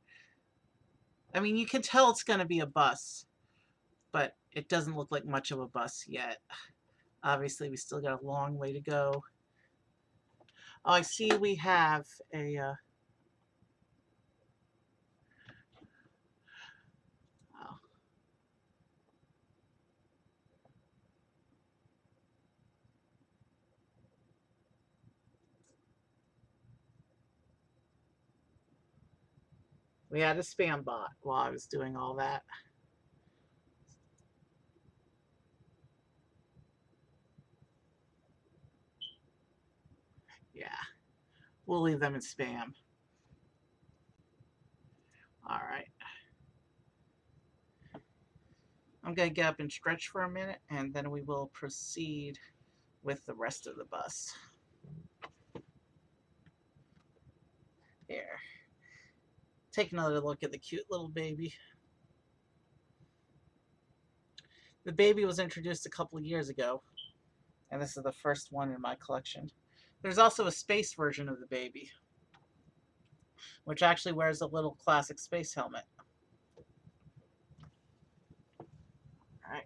I mean, you can tell it's going to be a bus, but it doesn't look like much of a bus yet. Obviously, we still got a long way to go. Oh, I see we have a... oh. We had a spam bot while I was doing all that. Yeah, we'll leave them in spam. All right. I'm going to get up and stretch for a minute, and then we will proceed with the rest of the bus. Here. Take another look at the cute little baby. The baby was introduced a couple of years ago, and this is the first one in my collection. There's also a space version of the baby. which actually wears a little classic space helmet. All right.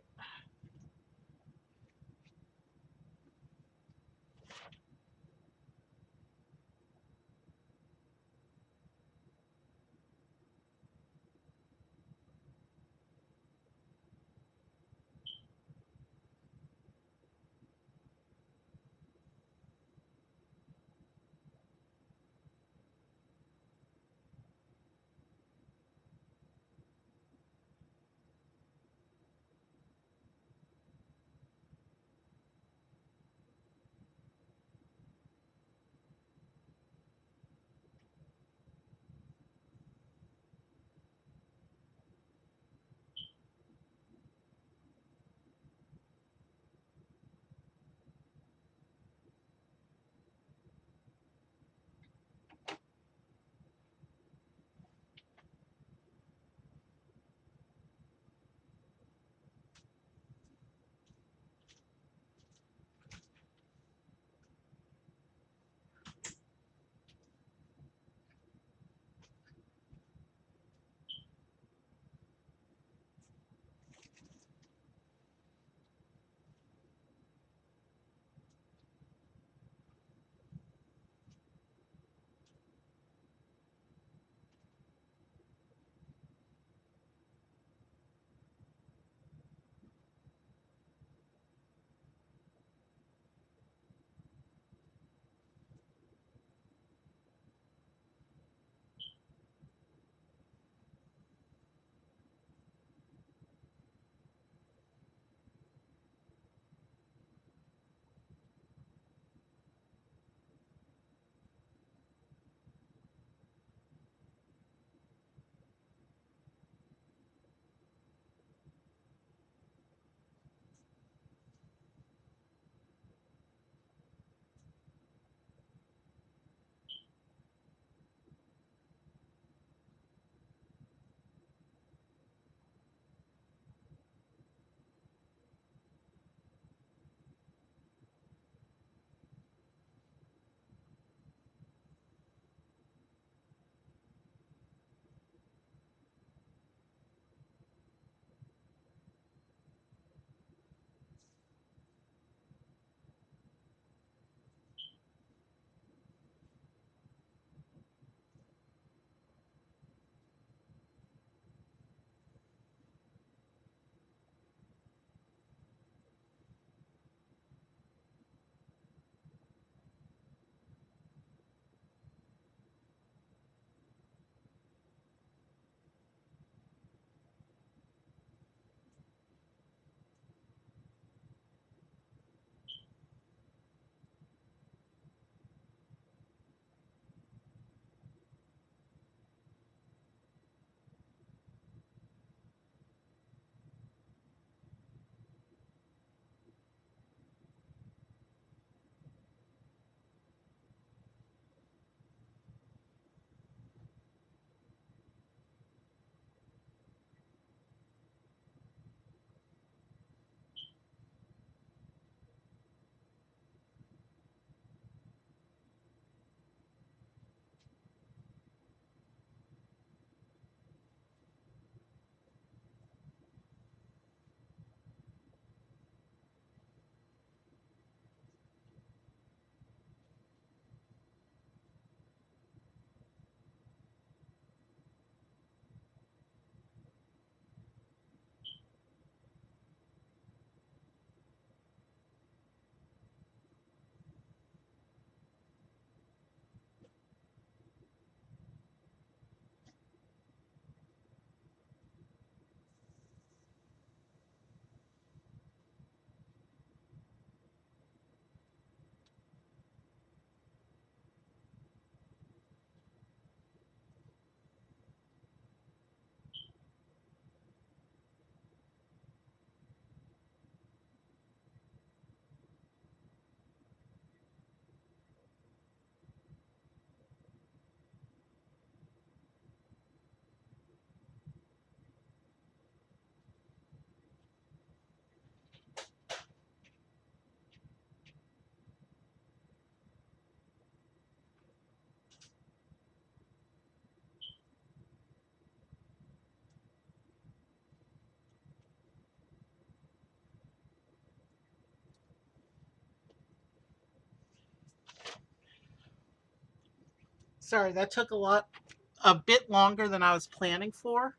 Sorry, that took a bit longer than I was planning for.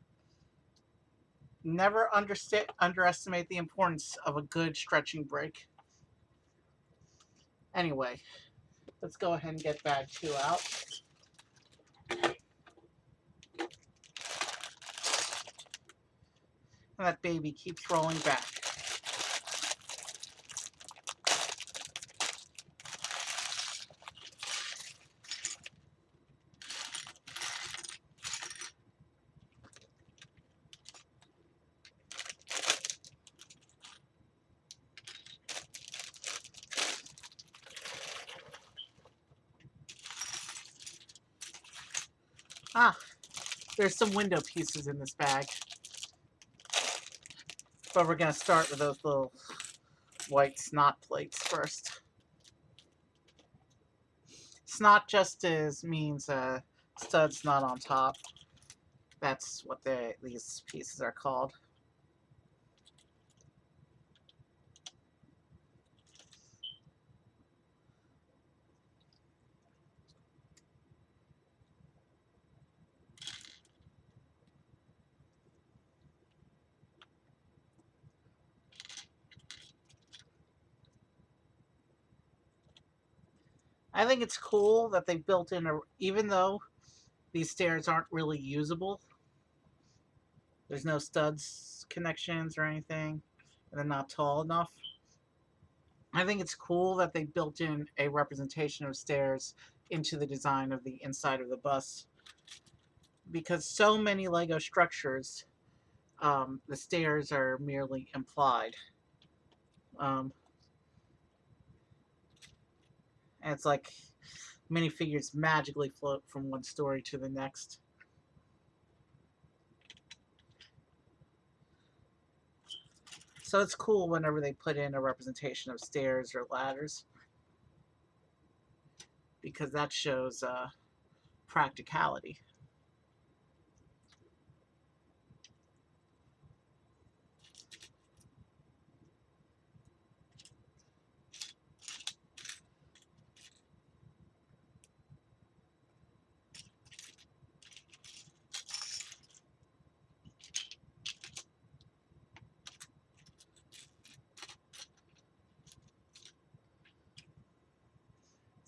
Never underestimate the importance of a good stretching break. Anyway, let's go ahead and get bag 2 out. And that baby keeps rolling back. Ah, there's some window pieces in this bag. But we're going to start with those little white snot plates first. Snot just means stud's not on top. That's what these pieces are called. I think it's cool that they built in even though these stairs aren't really usable, there's no studs connections or anything, and they're not tall enough. I think it's cool that they built in a representation of stairs into the design of the inside of the bus, because so many Lego structures, the stairs are merely implied. Um, and it's like minifigures magically float from one story to the next. So it's cool whenever they put in a representation of stairs or ladders, because that shows practicality.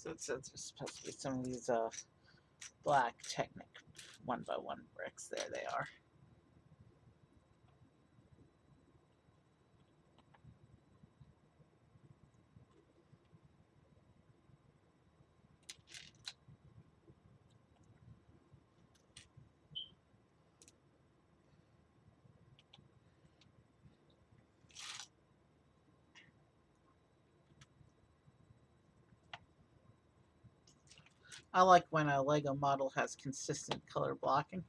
So it says there's supposed to be some of these black Technic 1x1 bricks. There they are. I like when a Lego model has consistent color blocking.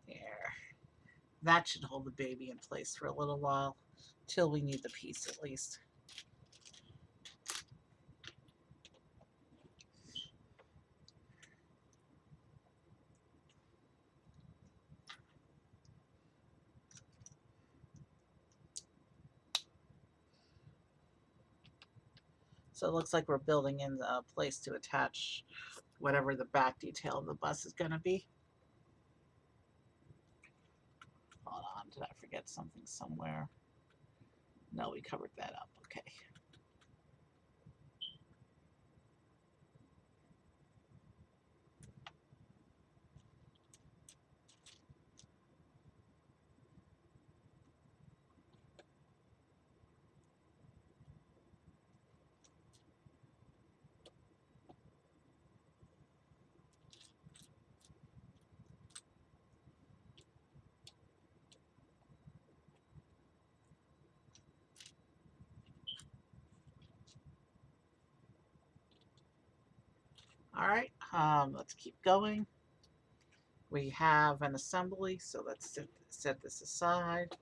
There. That should hold the baby in place for a little while, till we need the piece at least. So it looks like we're building in a place to attach whatever the back detail of the bus is going to be. Hold on, did I forget something somewhere? No, we covered that up. Okay. All right, let's keep going. We have an assembly, so let's set this aside.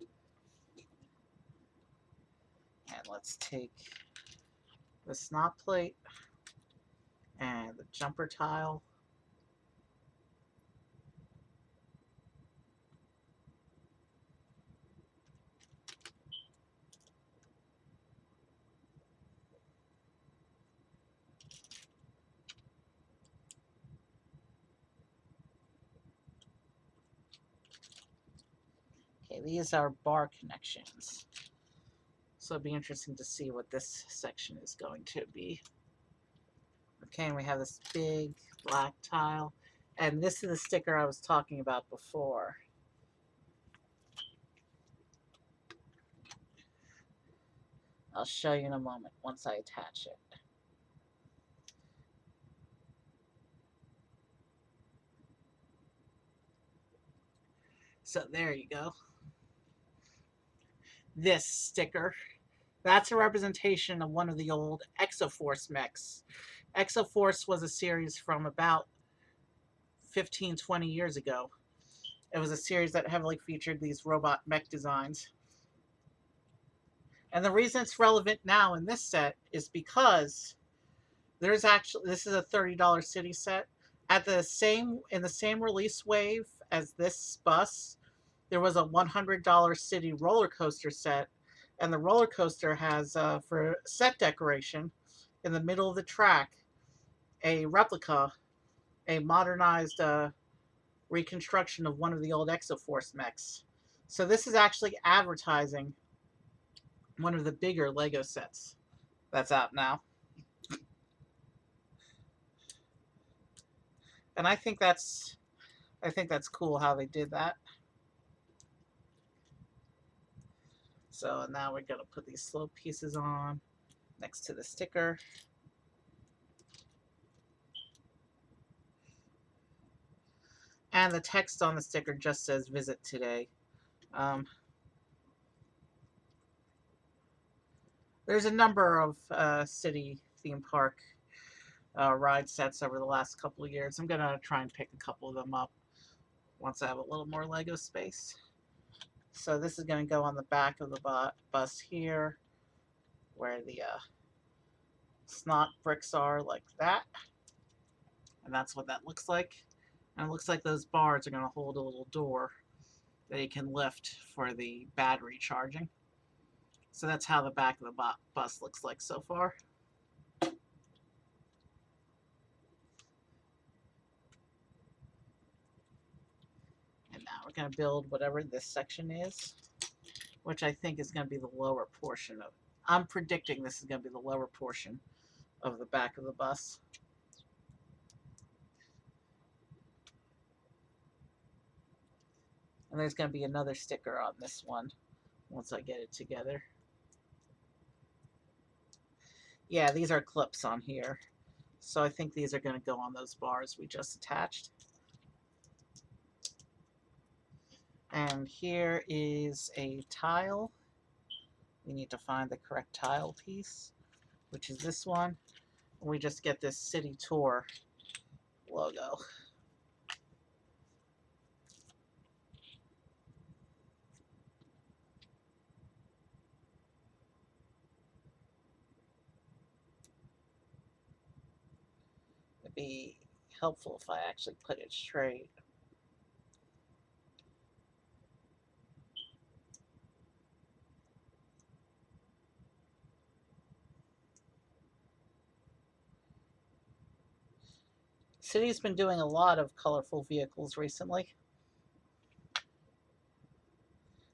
And let's take the snot plate and the jumper tile. Okay, these are bar connections. So it'll be interesting to see what this section is going to be. Okay, and we have this big black tile. And this is the sticker I was talking about before. I'll show you in a moment once I attach it. So there you go. This sticker, that's a representation of one of the old Exoforce mechs. Exoforce was a series from about 15, 20 years ago. It was a series that heavily featured these robot mech designs. And the reason it's relevant now in this set is because there's actually, this is a $30 city set. In the same release wave as this bus, there was a $100 city roller coaster set, and the roller coaster has for set decoration in the middle of the track a replica, a modernized reconstruction of one of the old Exoforce mechs. So this is actually advertising one of the bigger Lego sets that's out now. And I think that's cool how they did that. So now we're going to put these slope pieces on next to the sticker. And the text on the sticker just says visit today. There's a number of city theme park ride sets over the last couple of years. I'm going to try and pick a couple of them up once I have a little more Lego space. So this is going to go on the back of the bus here, where the snot bricks are, like that. And that's what that looks like. And it looks like those bars are going to hold a little door that you can lift for the battery charging. So that's how the back of the bus looks like so far. And now we're going to build whatever this section is, which I think is going to be the lower portion of. I'm predicting this is going to be the lower portion of the back of the bus. And there's going to be another sticker on this one once I get it together. Yeah, these are clips on here. So I think these are going to go on those bars we just attached. And here is a tile. We need to find the correct tile piece, which is this one. We just get this city tour logo. It'd be helpful if I actually put it straight. City's been doing a lot of colorful vehicles recently.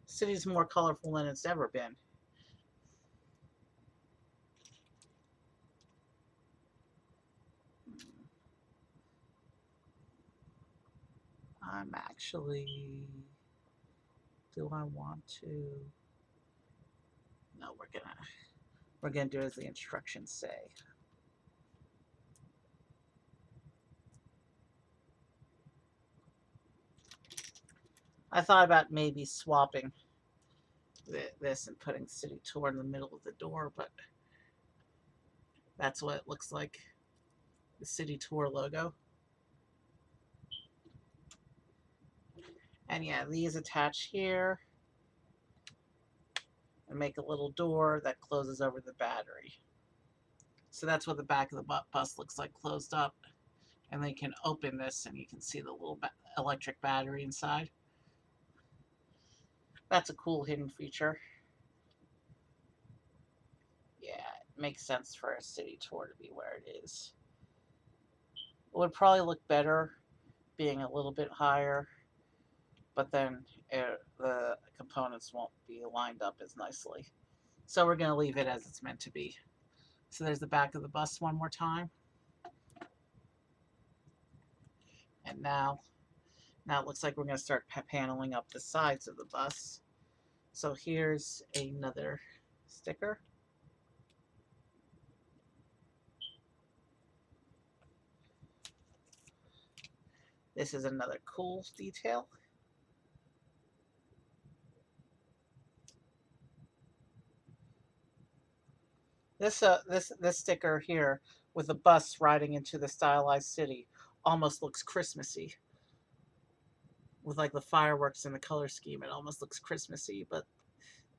City's more colorful than it's ever been. I'm actually, do I want to? No, we're gonna do as the instructions say. I thought about maybe swapping this and putting city tour in the middle of the door, but that's what it looks like the city tour logo. And yeah, these attach here and make a little door that closes over the battery. So that's what the back of the bus looks like closed up. And then you can open this and you can see the little electric battery inside. That's a cool hidden feature. Yeah, it makes sense for a city tour to be where it is. It would probably look better being a little bit higher, but then the components won't be lined up as nicely. So we're going to leave it as it's meant to be. So there's the back of the bus one more time. And now it looks like we're going to start paneling up the sides of the bus. So here's another sticker. This is another cool detail. This sticker here with a bus riding into the stylized city almost looks Christmassy. With like the fireworks and the color scheme, it almost looks Christmassy, but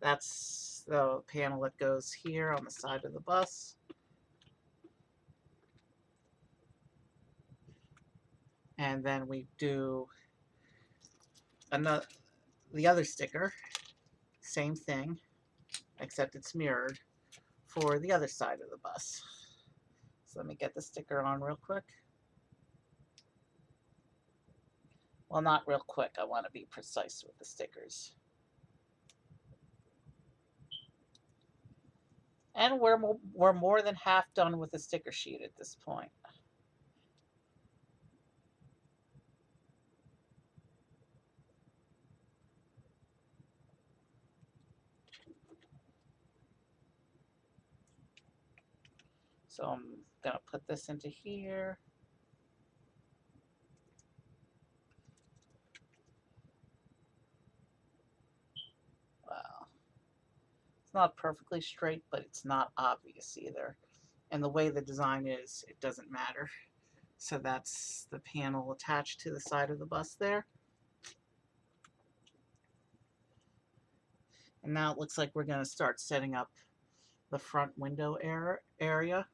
that's the panel that goes here on the side of the bus. And then we do the other sticker, same thing, except it's mirrored for the other side of the bus. So let me get the sticker on real quick. Well, not real quick. I want to be precise with the stickers. And we're more than half done with the sticker sheet at this point. So I'm going to put this into here. Wow. It's not perfectly straight, but it's not obvious either. And the way the design is, it doesn't matter. So that's the panel attached to the side of the bus there. And now it looks like we're going to start setting up the front window area.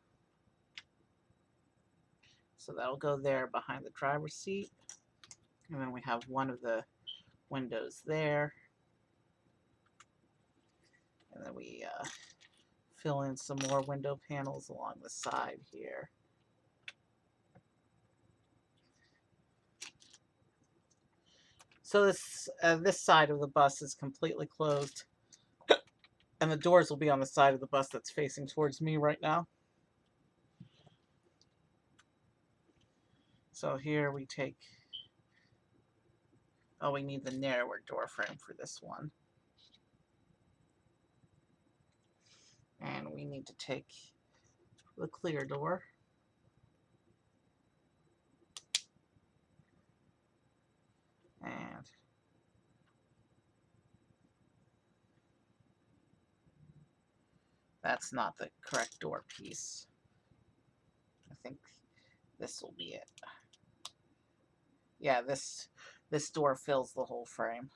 So that'll go there behind the driver's seat. And then we have one of the windows there. And then we fill in some more window panels along the side here. So this side of the bus is completely closed. And the doors will be on the side of the bus that's facing towards me right now. So here we take, oh, we need the narrower door frame for this one. And we need to take the clear door. And that's not the correct door piece. I think this will be it. Yeah, this door fills the whole frame.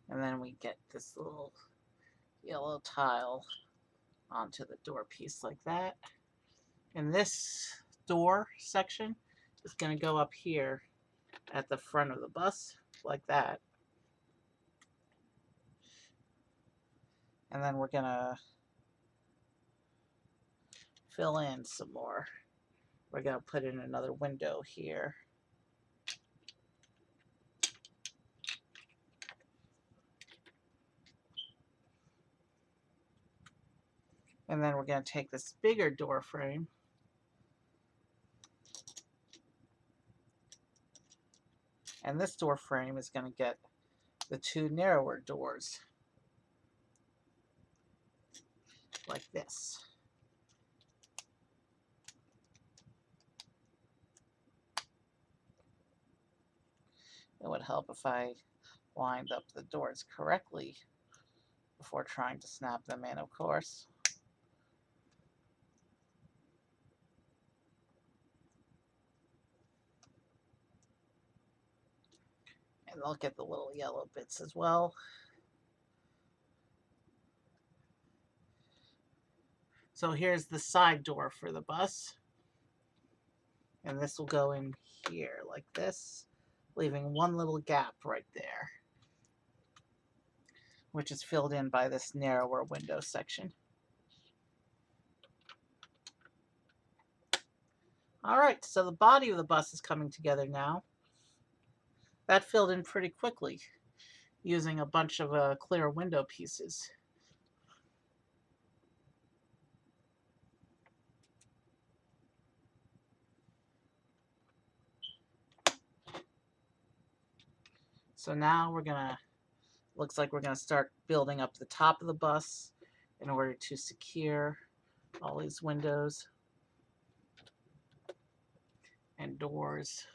And then we get this little yellow tile onto the door piece like that. And this door section is going to go up here at the front of the bus like that. And then we're going to fill in some more. We're going to put in another window here. And then we're going to take this bigger door frame and this door frame is going to get the two narrower doors like this. It would help if I lined up the doors correctly before trying to snap them in, of course. And they'll get the little yellow bits as well. So here's the side door for the bus. And this will go in here like this, leaving one little gap right there, which is filled in by this narrower window section. All right, so the body of the bus is coming together now. That filled in pretty quickly using a bunch of clear window pieces. So now looks like we're gonna start building up the top of the bus in order to secure all these windows and doors.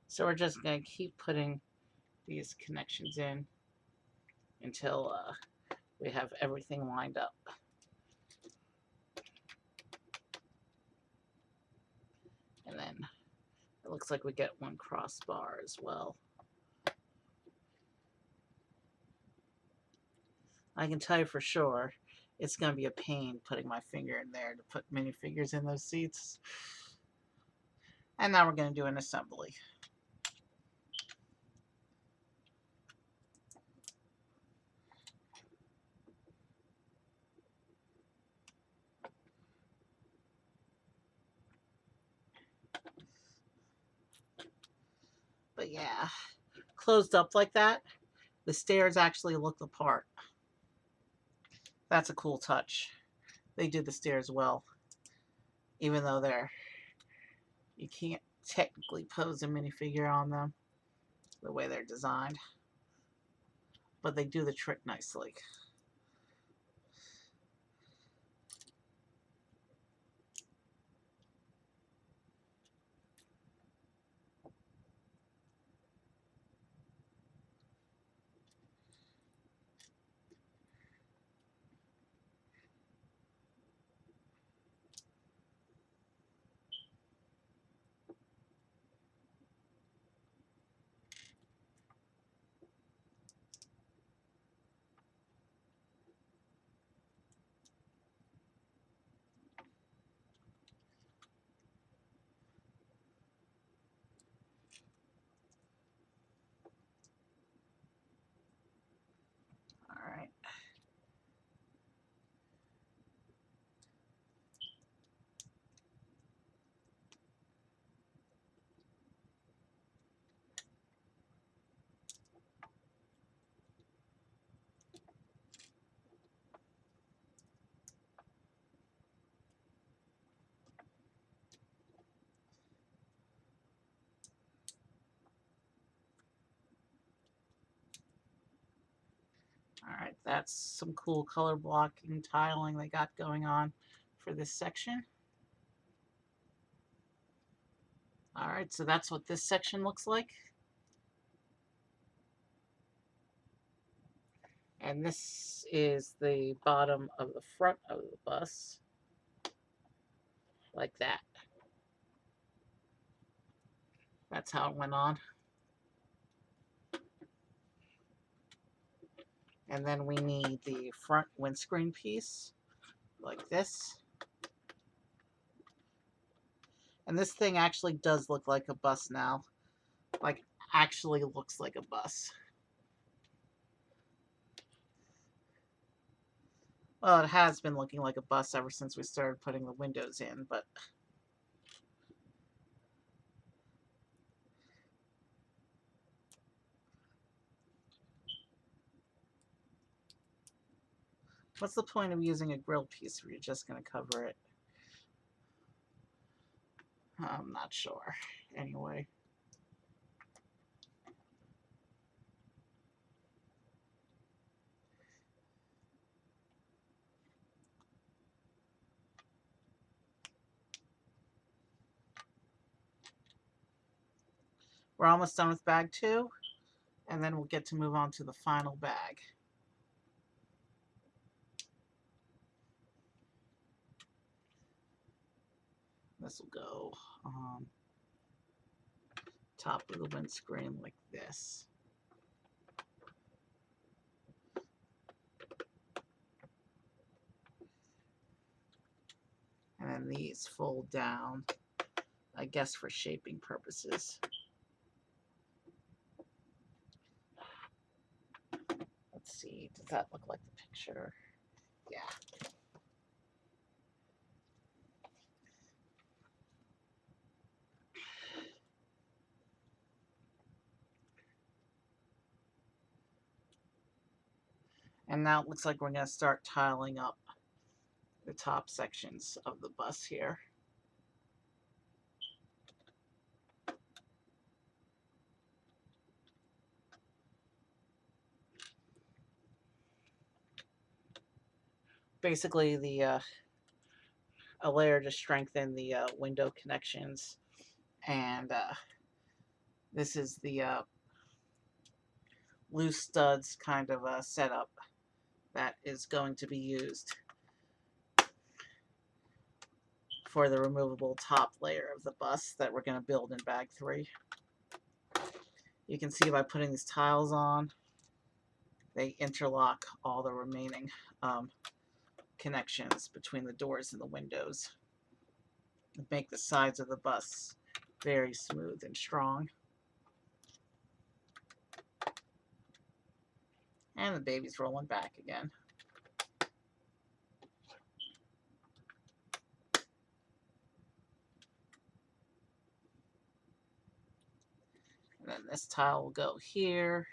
So we're just going to keep putting these connections in until we have everything lined up. And then it looks like we get one crossbar as well. I can tell you for sure it's going to be a pain putting my finger in there to put minifigures in those seats. And now we're going to do an assembly. But yeah, closed up like that, the stairs actually look the part. That's a cool touch. They did the stairs well, even though you can't technically pose a minifigure on them the way they're designed, but they do the trick nicely. All right. All right, that's some cool color blocking tiling they got going on for this section. All right, so that's what this section looks like. And this is the bottom of the front of the bus, like that. That's how it went on. And then we need the front windscreen piece, like this. And this thing actually does look like a bus now. Like, actually looks like a bus. Well, it has been looking like a bus ever since we started putting the windows in, but what's the point of using a grill piece if you're just going to cover it? I'm not sure. Anyway. We're almost done with bag 2, and then we'll get to move on to the final bag. This will go on top of the windscreen like this. And then these fold down, I guess for shaping purposes. Let's see, does that look like the picture? Yeah. And now it looks like we're going to start tiling up the top sections of the bus here. Basically, a layer to strengthen the window connections, and this is the loose studs kind of setup that is going to be used for the removable top layer of the bus that we're going to build in bag 3. You can see by putting these tiles on, they interlock all the remaining connections between the doors and the windows and make the sides of the bus very smooth and strong. And the baby's rolling back again. And then this tile will go here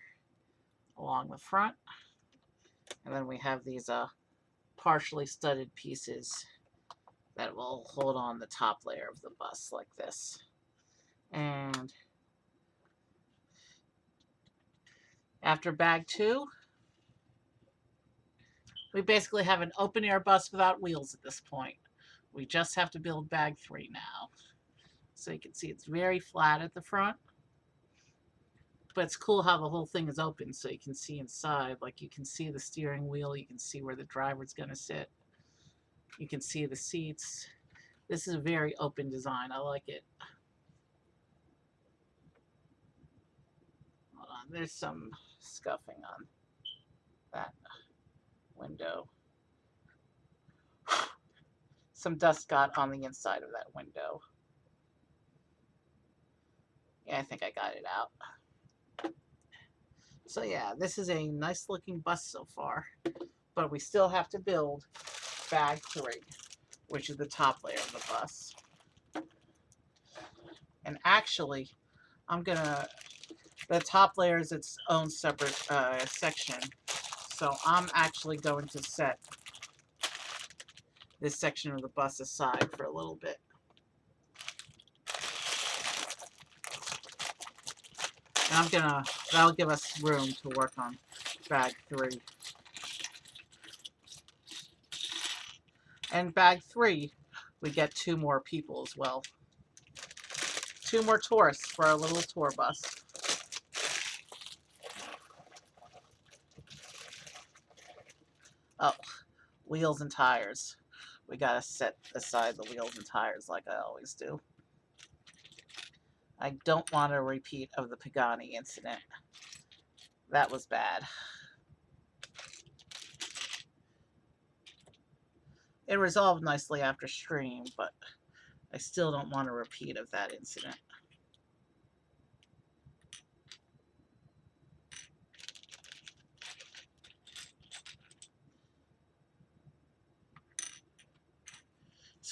along the front. And then we have these partially studded pieces that will hold on the top layer of the bus like this. And after bag 2, we basically have an open air bus without wheels at this point. We just have to build bag 3 now. So you can see it's very flat at the front. But it's cool how the whole thing is open so you can see inside. Like you can see the steering wheel, you can see where the driver's going to sit. You can see the seats. This is a very open design. I like it. Hold on, there's some scuffing on that window. Some dust got on the inside of that window. Yeah, I think I got it out. So yeah, this is a nice looking bus so far, but we still have to build bag 3, which is the top layer of the bus. And actually, the top layer is its own separate section. So I'm actually going to set this section of the bus aside for a little bit. And that'll give us room to work on bag 3. And bag 3, we get 2 more people as well. 2 more tourists for our little tour bus. Oh, wheels and tires. We gotta set aside the wheels and tires like I always do. I don't want a repeat of the Pagani incident. That was bad. It resolved nicely after stream, but I still don't want a repeat of that incident.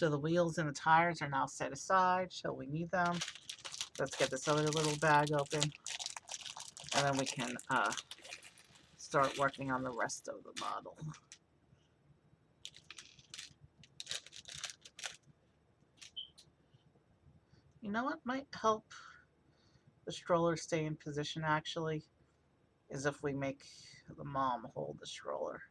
So the wheels and the tires are now set aside, so we need them. Let's get this other little bag open, and then we can start working on the rest of the model. You know what might help the stroller stay in position actually is if we make the mom hold the stroller.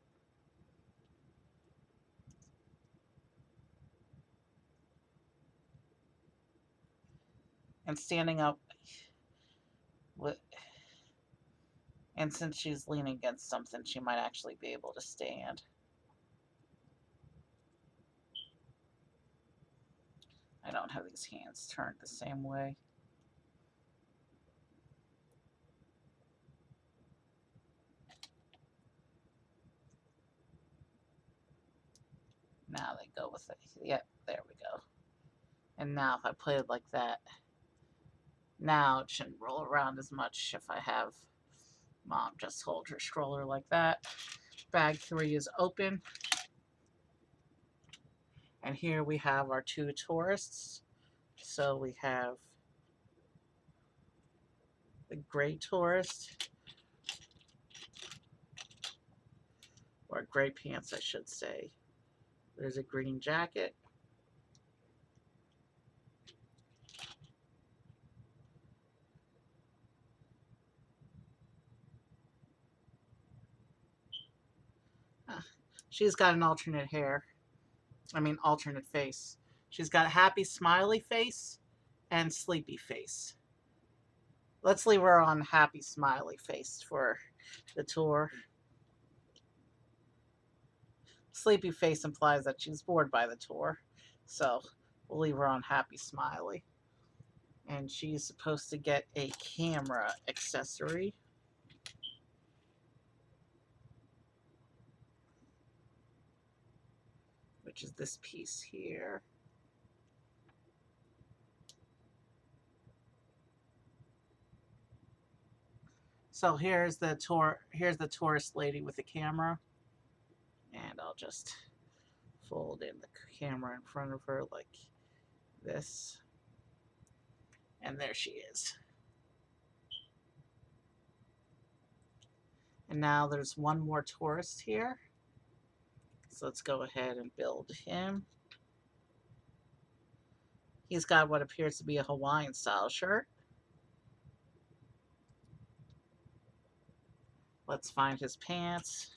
And standing up with, and since she's leaning against something, she might actually be able to stand. I don't have these hands turned the same way. Now they go with it. Yep, there we go. And now if I play it like that, now it shouldn't roll around as much if I have mom just hold her stroller like that. Bag 3 is open. And here we have our 2 tourists. So we have the gray tourist, or gray pants, I should say. There's a green jacket. She's got an alternate alternate face. She's got a happy, smiley face and sleepy face. Let's leave her on happy, smiley face for the tour. Sleepy face implies that she's bored by the tour, so we'll leave her on happy, smiley. And she's supposed to get a camera accessory. Which is this piece here. So here's the tourist lady with the camera. And I'll just fold in the camera in front of her like this. And there she is. And now there's one more tourist here. So let's go ahead and build him. He's got what appears to be a Hawaiian style shirt. Let's find his pants.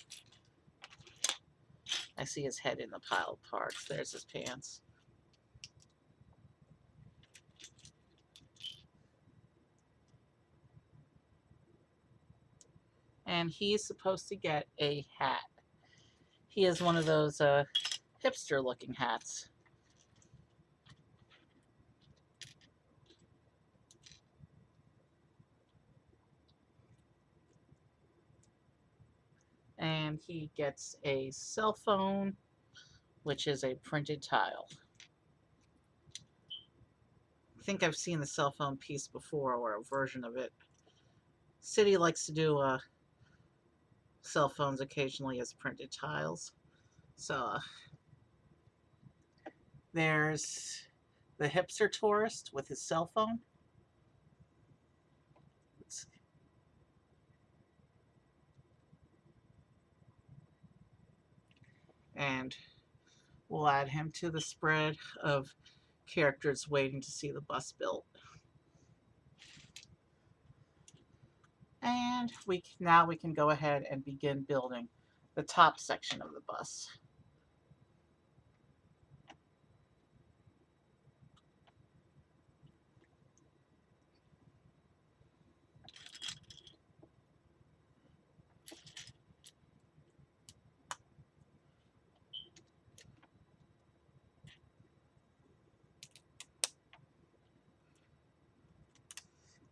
I see his head in the pile of parts. There's his pants. And he's supposed to get a hat. He is one of those hipster looking hats. And he gets a cell phone, which is a printed tile. I think I've seen the cell phone piece before, or a version of it. City likes to do cell phones occasionally as printed tiles. So there's the hipster tourist with his cell phone. And we'll add him to the spread of characters waiting to see the bus built. And now we can go ahead and begin building the top section of the bus.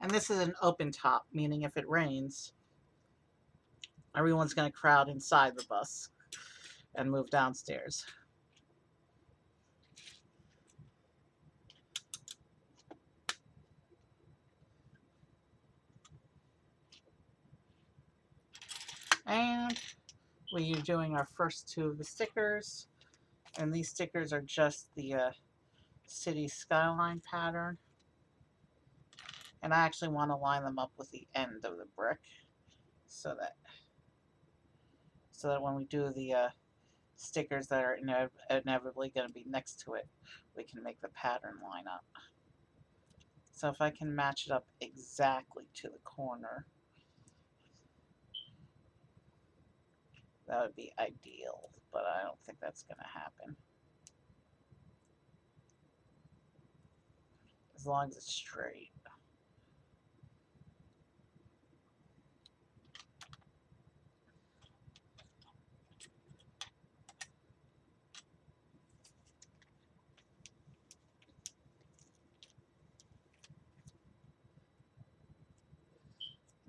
And this is an open top, meaning if it rains, everyone's going to crowd inside the bus and move downstairs. And we are doing our first 2 of the stickers. And these stickers are just the city skyline pattern. And I actually want to line them up with the end of the brick so that when we do the stickers that are inevitably going to be next to it, we can make the pattern line up. So if I can match it up exactly to the corner, that would be ideal, but I don't think that's going to happen. As long as it's straight.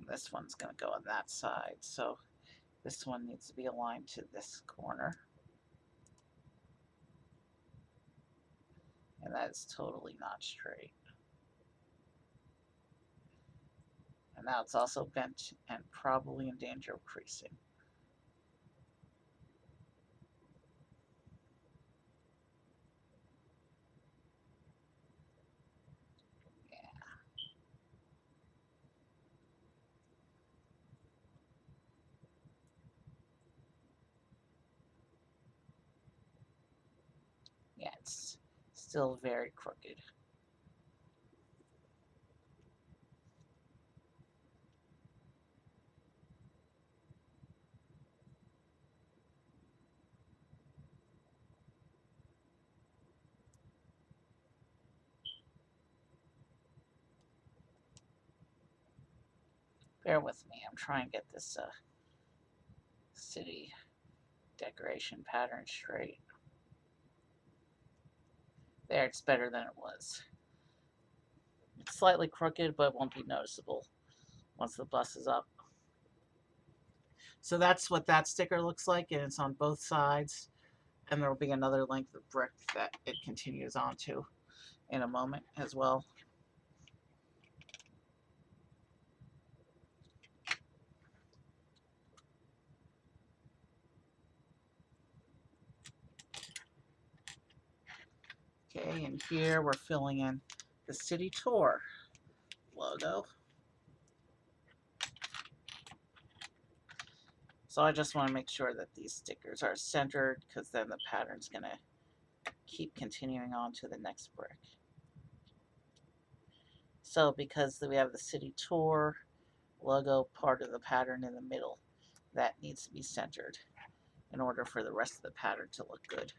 This one's going to go on that side, so this one needs to be aligned to this corner. And that is totally not straight. And now it's also bent and probably in danger of creasing. Yeah, it's still very crooked. Bear with me, I'm trying to get this city decoration pattern straight. There, it's better than it was. It's slightly crooked, but it won't be noticeable once the bus is up. So that's what that sticker looks like, and it's on both sides. And there will be another length of brick that it continues onto in a moment as well. Okay, and here we're filling in the city tour logo. So I just want to make sure that these stickers are centered, because then the pattern's going to keep continuing on to the next brick. So because we have the city tour logo part of the pattern in the middle, that needs to be centered in order for the rest of the pattern to look good.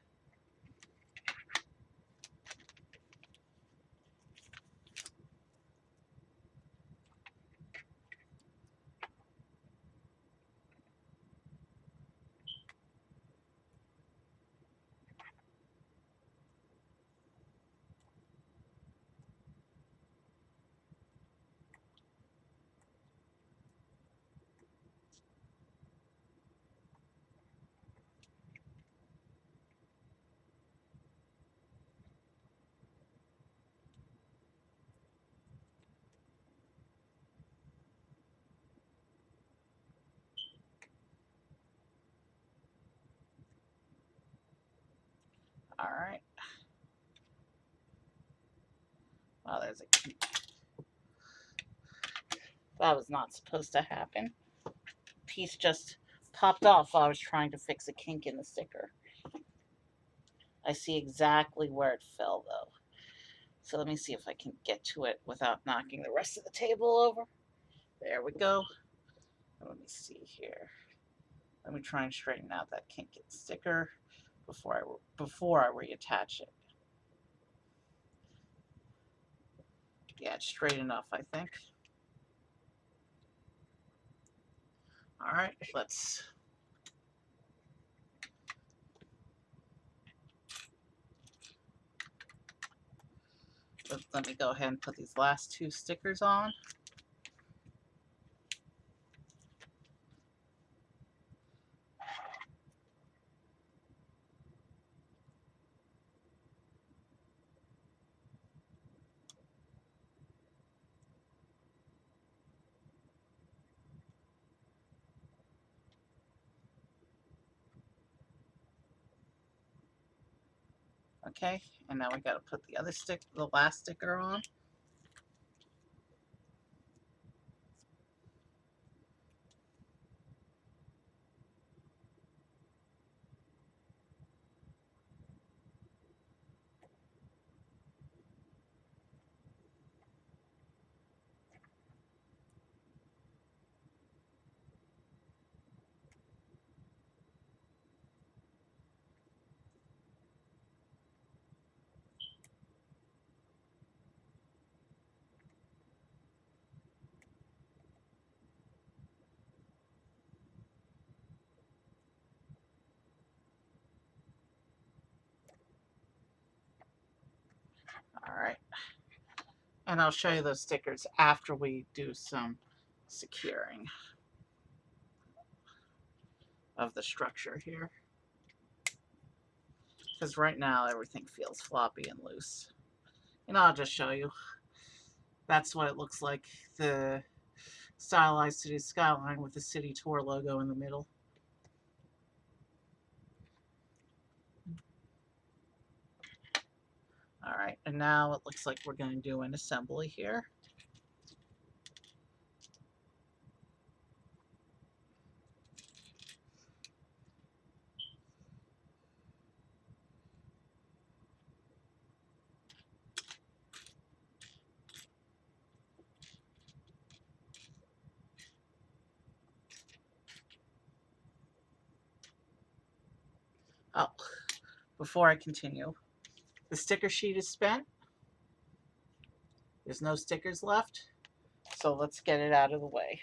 All right. Well, there's a kink. That was not supposed to happen. Piece just popped off while I was trying to fix a kink in the sticker. I see exactly where it fell, though. So let me see if I can get to it without knocking the rest of the table over. There we go. Let me see here. Let me try and straighten out that kink in the sticker before I reattach it. Yeah, it's straight enough, I think. All right, let me go ahead and put these last two stickers on. Okay, and now we got to put the other the last sticker on. All right. And I'll show you those stickers after we do some securing of the structure here. Because right now everything feels floppy and loose. And I'll just show you. That's what it looks like. The stylized city skyline with the city tour logo in the middle. All right, and now it looks like we're going to do an assembly here. Oh, before I continue, the sticker sheet is spent. There's no stickers left, so let's get it out of the way.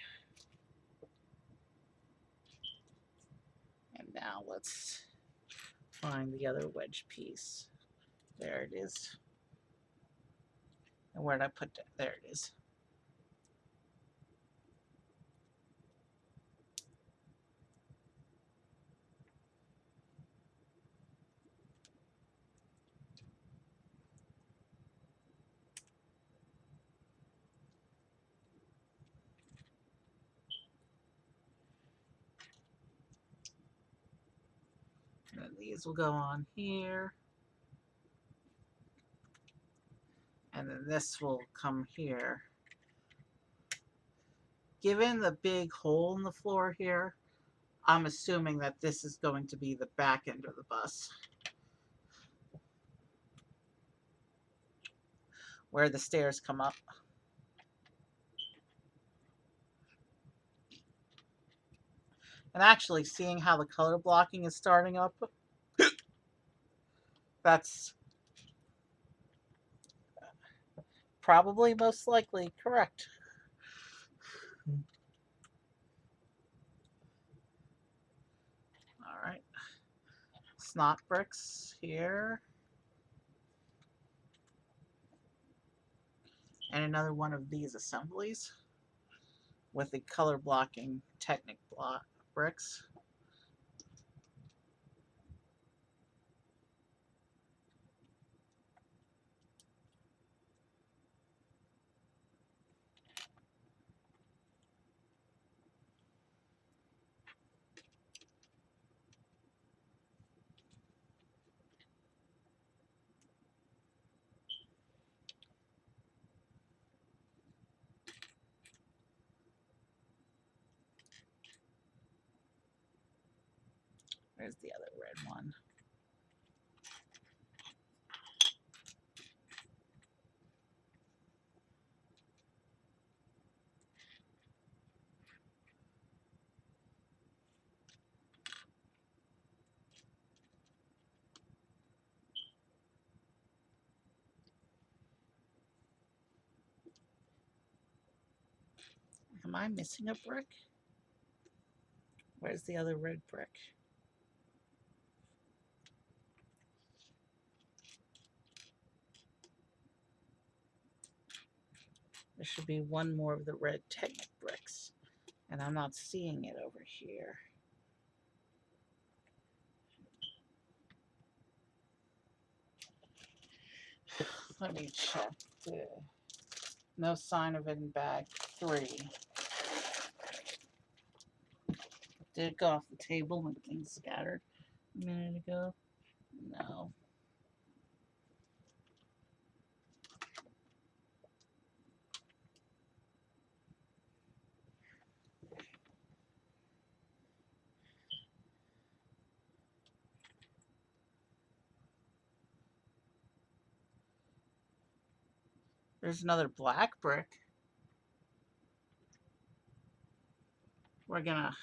And now let's find the other wedge piece. There it is. And where did I put that? There it is. And then these will go on here. And then this will come here. Given the big hole in the floor here, I'm assuming that this is going to be the back end of the bus, where the stairs come up. And actually, seeing how the color blocking is starting up, that's probably most likely correct. All right. Snot bricks here. And another one of these assemblies with the color blocking Technic block bricks. There's the other red one. Am I missing a brick? Where's the other red brick? There should be one more of the red Technic bricks, and I'm not seeing it over here. Let me check. No sign of it in bag 3. Did it go off the table when things scattered a minute ago? No. There's another black brick. We're gonna,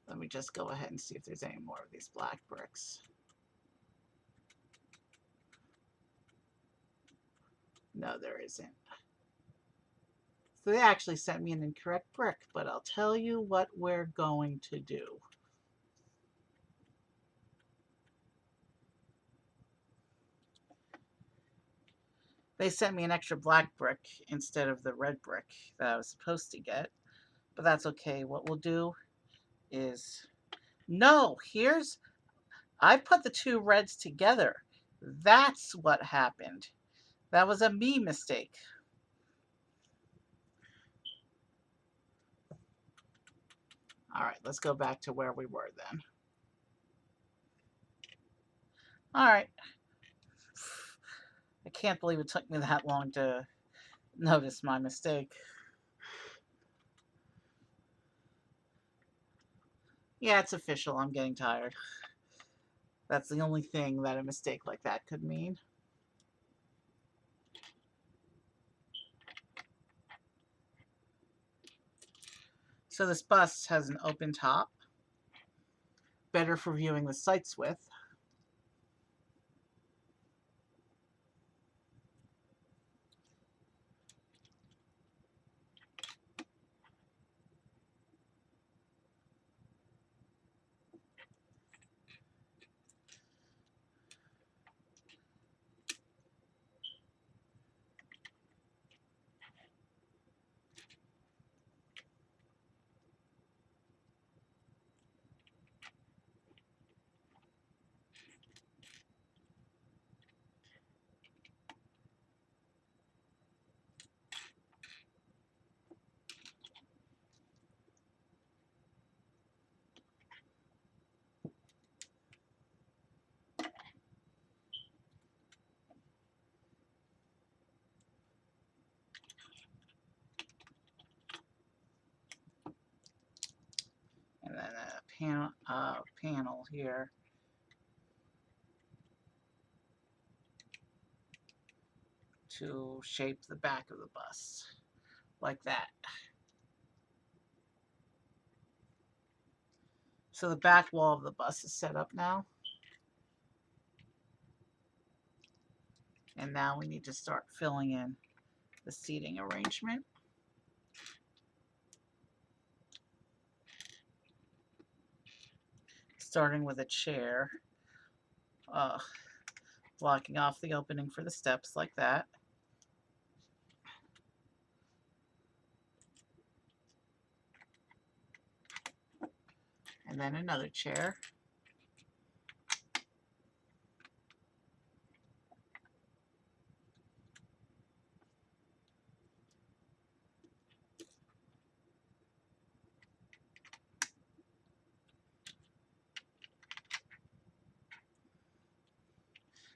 let me just go ahead and see if there's any more of these black bricks. No, there isn't. So they actually sent me an incorrect brick, but I'll tell you what we're going to do. They sent me an extra black brick instead of the red brick that I was supposed to get, but that's okay. What we'll do is, no, I put the two reds together. That's what happened. That was a me mistake. All right, let's go back to where we were then. All right. I can't believe it took me that long to notice my mistake. Yeah, it's official. I'm getting tired. That's the only thing that a mistake like that could mean. So this bus has an open top, better for viewing the sights with. And then a panel here to shape the back of the bus, like that. So the back wall of the bus is set up now. And now we need to start filling in the seating arrangement. Starting with a chair, blocking off the opening for the steps like that. And then another chair.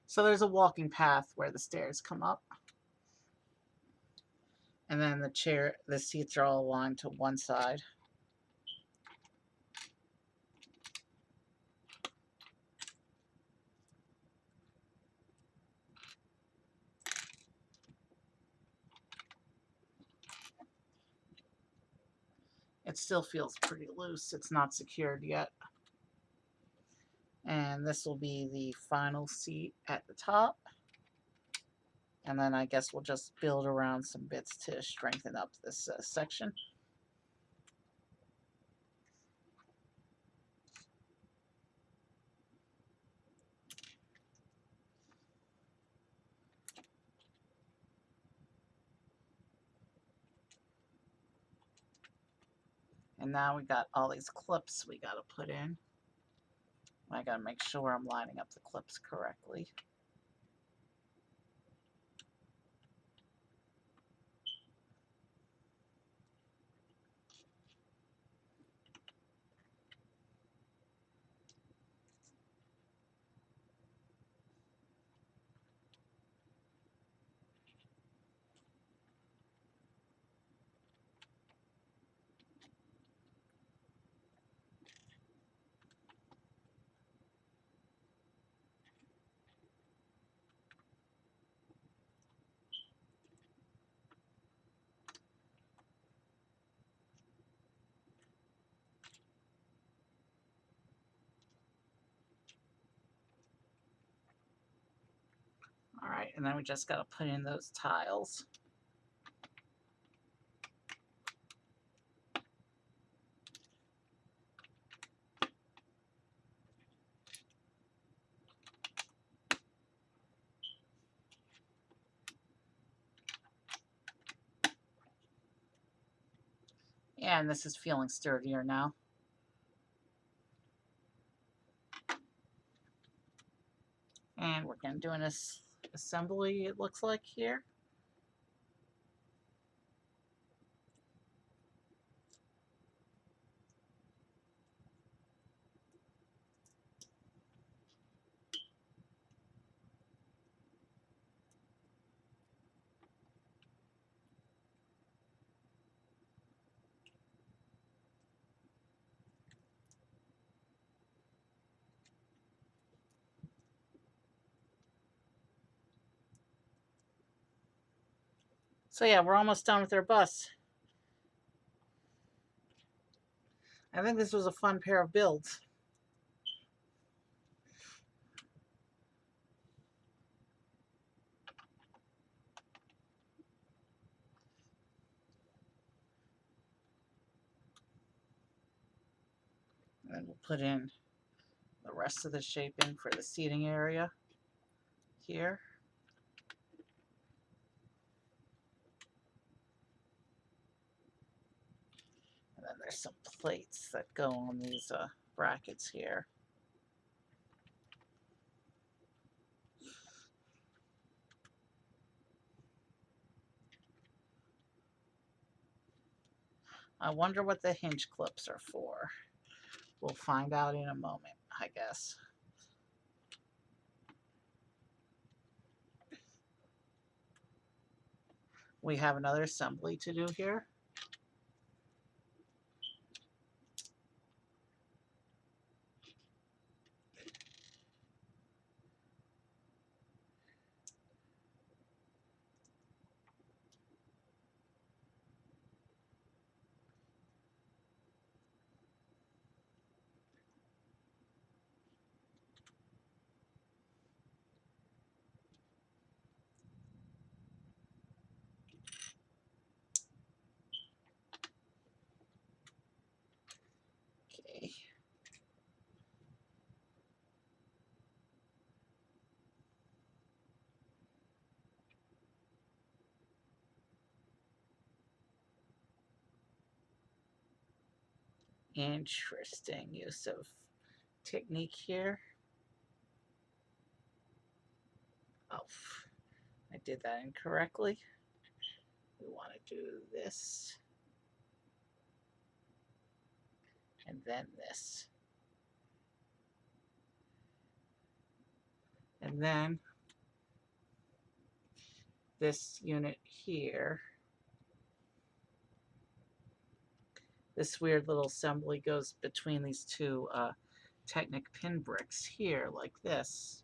So there's a walking path where the stairs come up. And then the seats are all aligned to one side. It still feels pretty loose. It's not secured yet. And this will be the final seat at the top. And then I guess we'll just build around some bits to strengthen up this section. And now we got all these clips we got to put in. I got to make sure I'm lining up the clips correctly. All right, and then we just got to put in those tiles. And this is feeling sturdier now. And we're going to do an assembly, it looks like here. So yeah, we're almost done with our bus. I think this was a fun pair of builds. And then we'll put in the rest of the shaping for the seating area here. And then there's some plates that go on these brackets here. I wonder what the hinge clips are for. We'll find out in a moment, I guess. We have another assembly to do here. Okay. Interesting use of technique here. Oh, I did that incorrectly. We want to do this. And then this. And then this unit here. This weird little assembly goes between these two Technic pin bricks here, like this.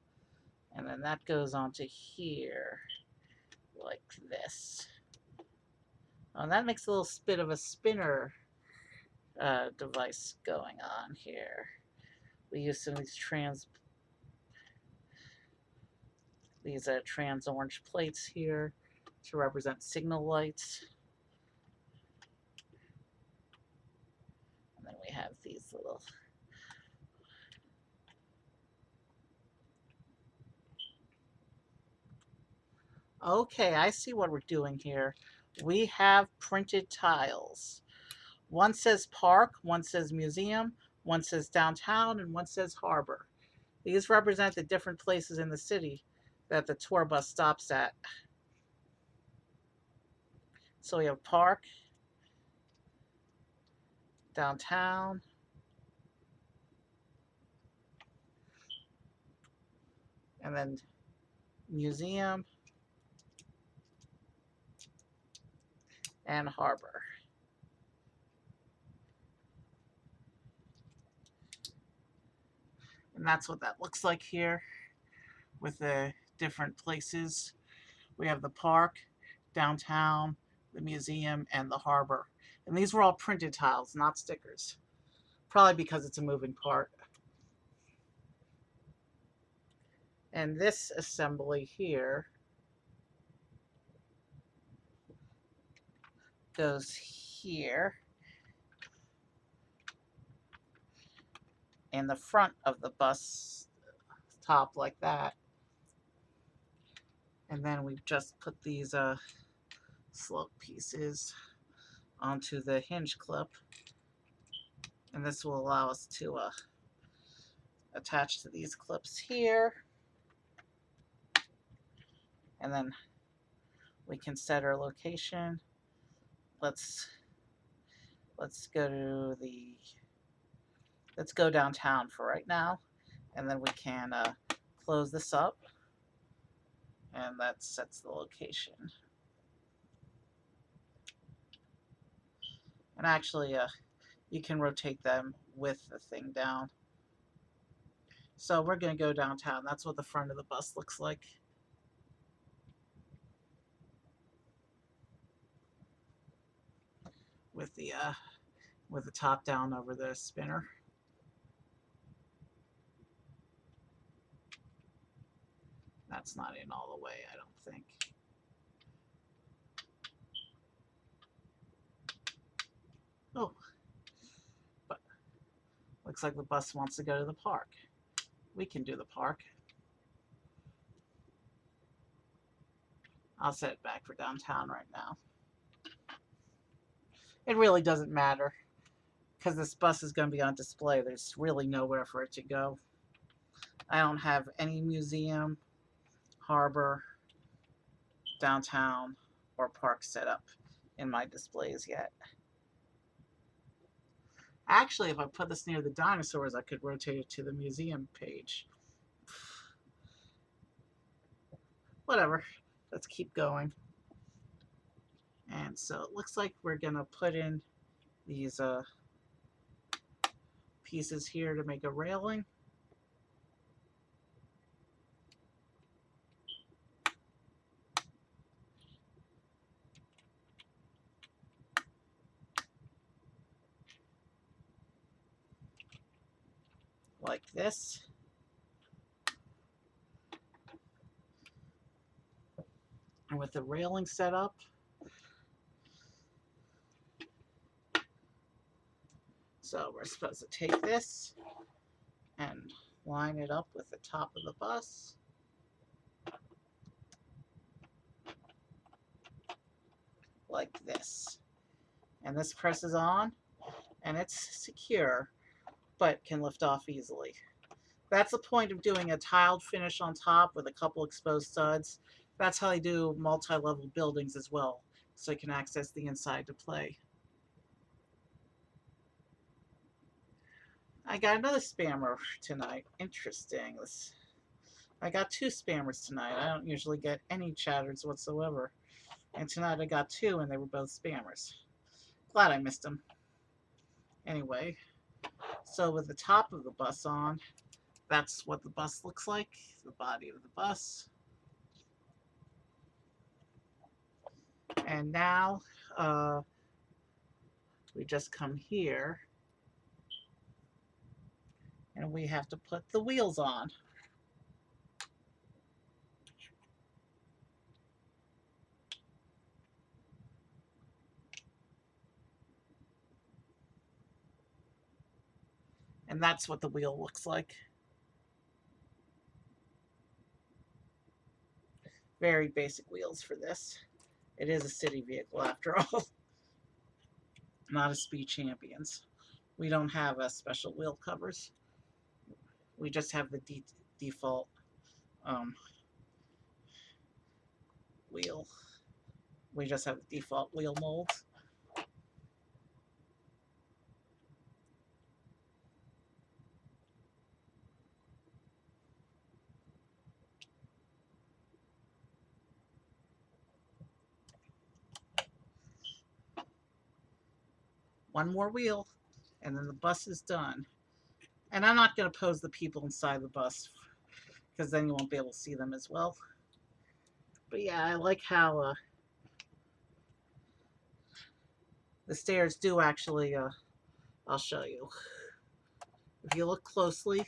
And then that goes onto here, like this. Oh, and that makes a little bit of a spinner device going on here. We use some of these trans orange plates here to represent signal lights. And then we have these little okay, I see what we're doing here. We have printed tiles. One says park, one says museum, one says downtown, and one says harbor. These represent the different places in the city that the tour bus stops at. So we have park, downtown, and then museum and harbor. And that's what that looks like here with the different places. We have the park, downtown, the museum, and the harbor. And these were all printed tiles, not stickers. Probably because it's a moving part. And this assembly here goes here in the front of the bus top like that. And then we just put these slope pieces onto the hinge clip. And this will allow us to attach to these clips here. And then we can set our location. Let's go to let's go downtown for right now, and then we can close this up, and that sets the location. And actually, you can rotate them with the thing down. So we're going to go downtown. That's what the front of the bus looks like. With the top down over the spinner. That's not in all the way, I don't think. Oh, but looks like the bus wants to go to the park. We can do the park. I'll set it back for downtown right now. It really doesn't matter because this bus is going to be on display. There's really nowhere for it to go. I don't have any museum, harbor, downtown, or park set up in my displays yet. Actually, if I put this near the dinosaurs, I could rotate it to the museum page. Whatever. Let's keep going. And so it looks like we're going to put in these pieces here to make a railing. Like this. And with the railing set up, so we're supposed to take this and line it up with the top of the bus. Like this. And this presses on, and it's secure, but can lift off easily. That's the point of doing a tiled finish on top with a couple exposed studs. That's how they do multi-level buildings as well, so you can access the inside to play. I got another spammer tonight. Interesting. I got 2 spammers tonight. I don't usually get any chatters whatsoever. And tonight I got 2, and they were both spammers. Glad I missed them. Anyway, so with the top of the bus on, that's what the bus looks like, the body of the bus. And now we just come here and we have to put the wheels on. And that's what the wheel looks like. Very basic wheels for this. It is a city vehicle after all. Not a Speed Champions. We don't have a special wheel covers. We just have the default wheel. We just have the default wheel molds. One more wheel, and then the bus is done. And I'm not going to pose the people inside the bus because then you won't be able to see them as well. But yeah, I like how the stairs do actually, I'll show you. If you look closely,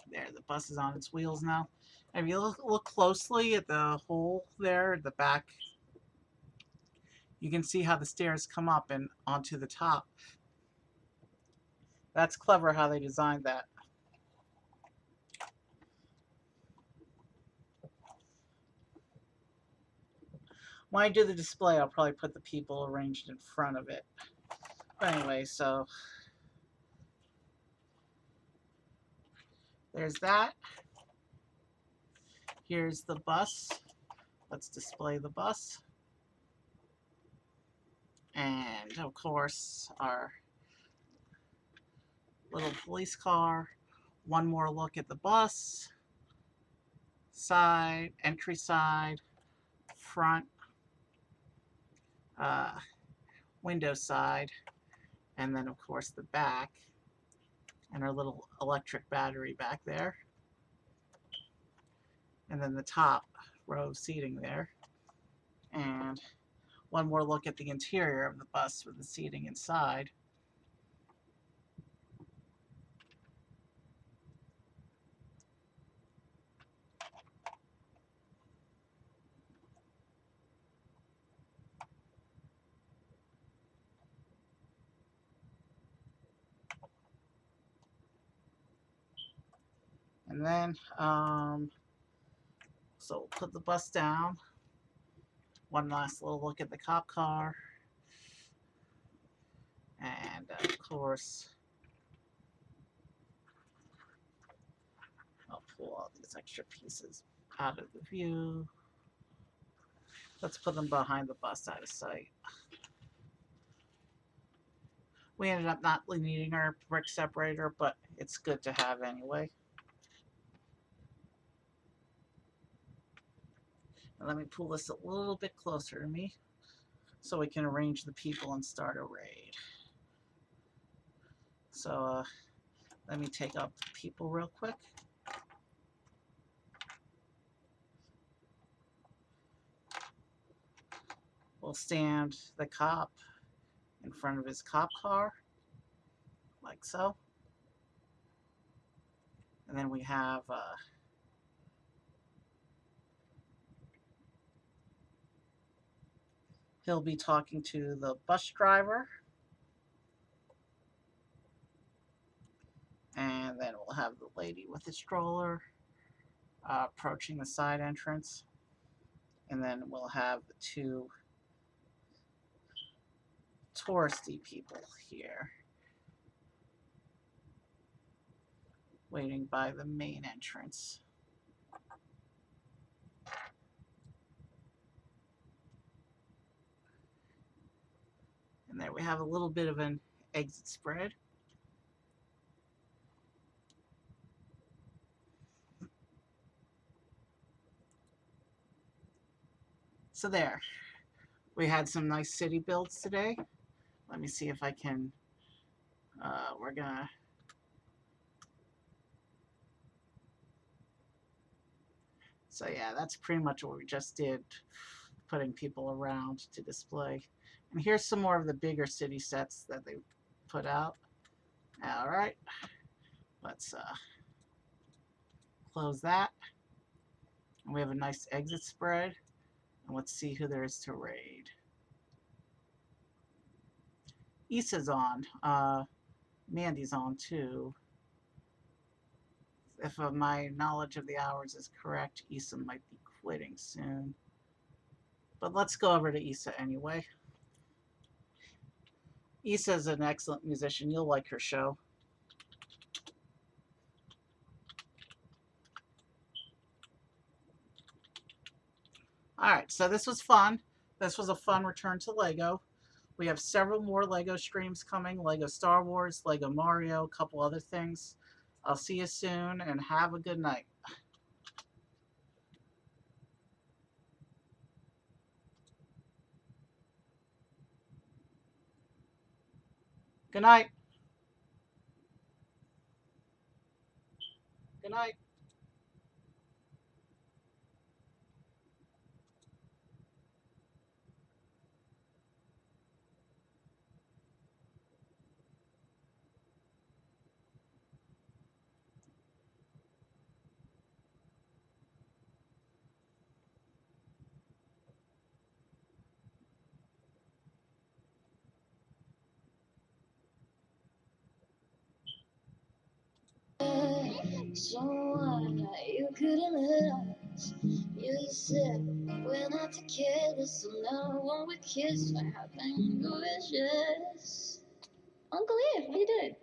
there, the bus is on its wheels now. If you look closely at the hole there at the back, You can see how the stairs come up and onto the top. That's clever how they designed that. When I do the display, I'll probably put the people arranged in front of it. But anyway, so there's that. Here's the bus. Let's display the bus. And of course, our little police car. One more look at the bus. Side, entry side, front, uh, window side, and then of course the back. And our little electric battery back there. And then the top row of seating there. And one more look at the interior of the bus with the seating inside. And then, so we'll put the bus down. One last little look at the cop car. And of course, I'll pull all these extra pieces out of the view. Let's put them behind the bus out of sight. We ended up not needing our brick separator, but it's good to have anyway. And let me pull this a little bit closer to me so we can arrange the people and start a raid. So let me take up the people real quick. We'll stand the cop in front of his cop car, like so. And then we have he'll be talking to the bus driver. And then we'll have the lady with the stroller approaching the side entrance. And then we'll have the two touristy people here waiting by the main entrance. And there we have a little bit of an exit spread. So there, we had some nice city builds today. Let me see if I can, we're gonna, so yeah, that's pretty much what we just did, putting people around to display. And here's some more of the bigger city sets that they put out. All right, let's close that. And we have a nice exit spread. And let's see who there is to raid. Issa's on. Mandy's on too. If my knowledge of the hours is correct, Issa might be quitting soon. But let's go over to Issa anyway. Issa's an excellent musician. You'll like her show. Alright, so this was fun. This was a fun return to Lego. We have several more Lego streams coming. Lego Star Wars, Lego Mario, a couple other things. I'll see you soon and have a good night. Good night. Good night. So you couldn't let us. You said we're not together, so now when we kiss, what happened? Your wishes. Uncle Eve, how you doing?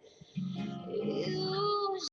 You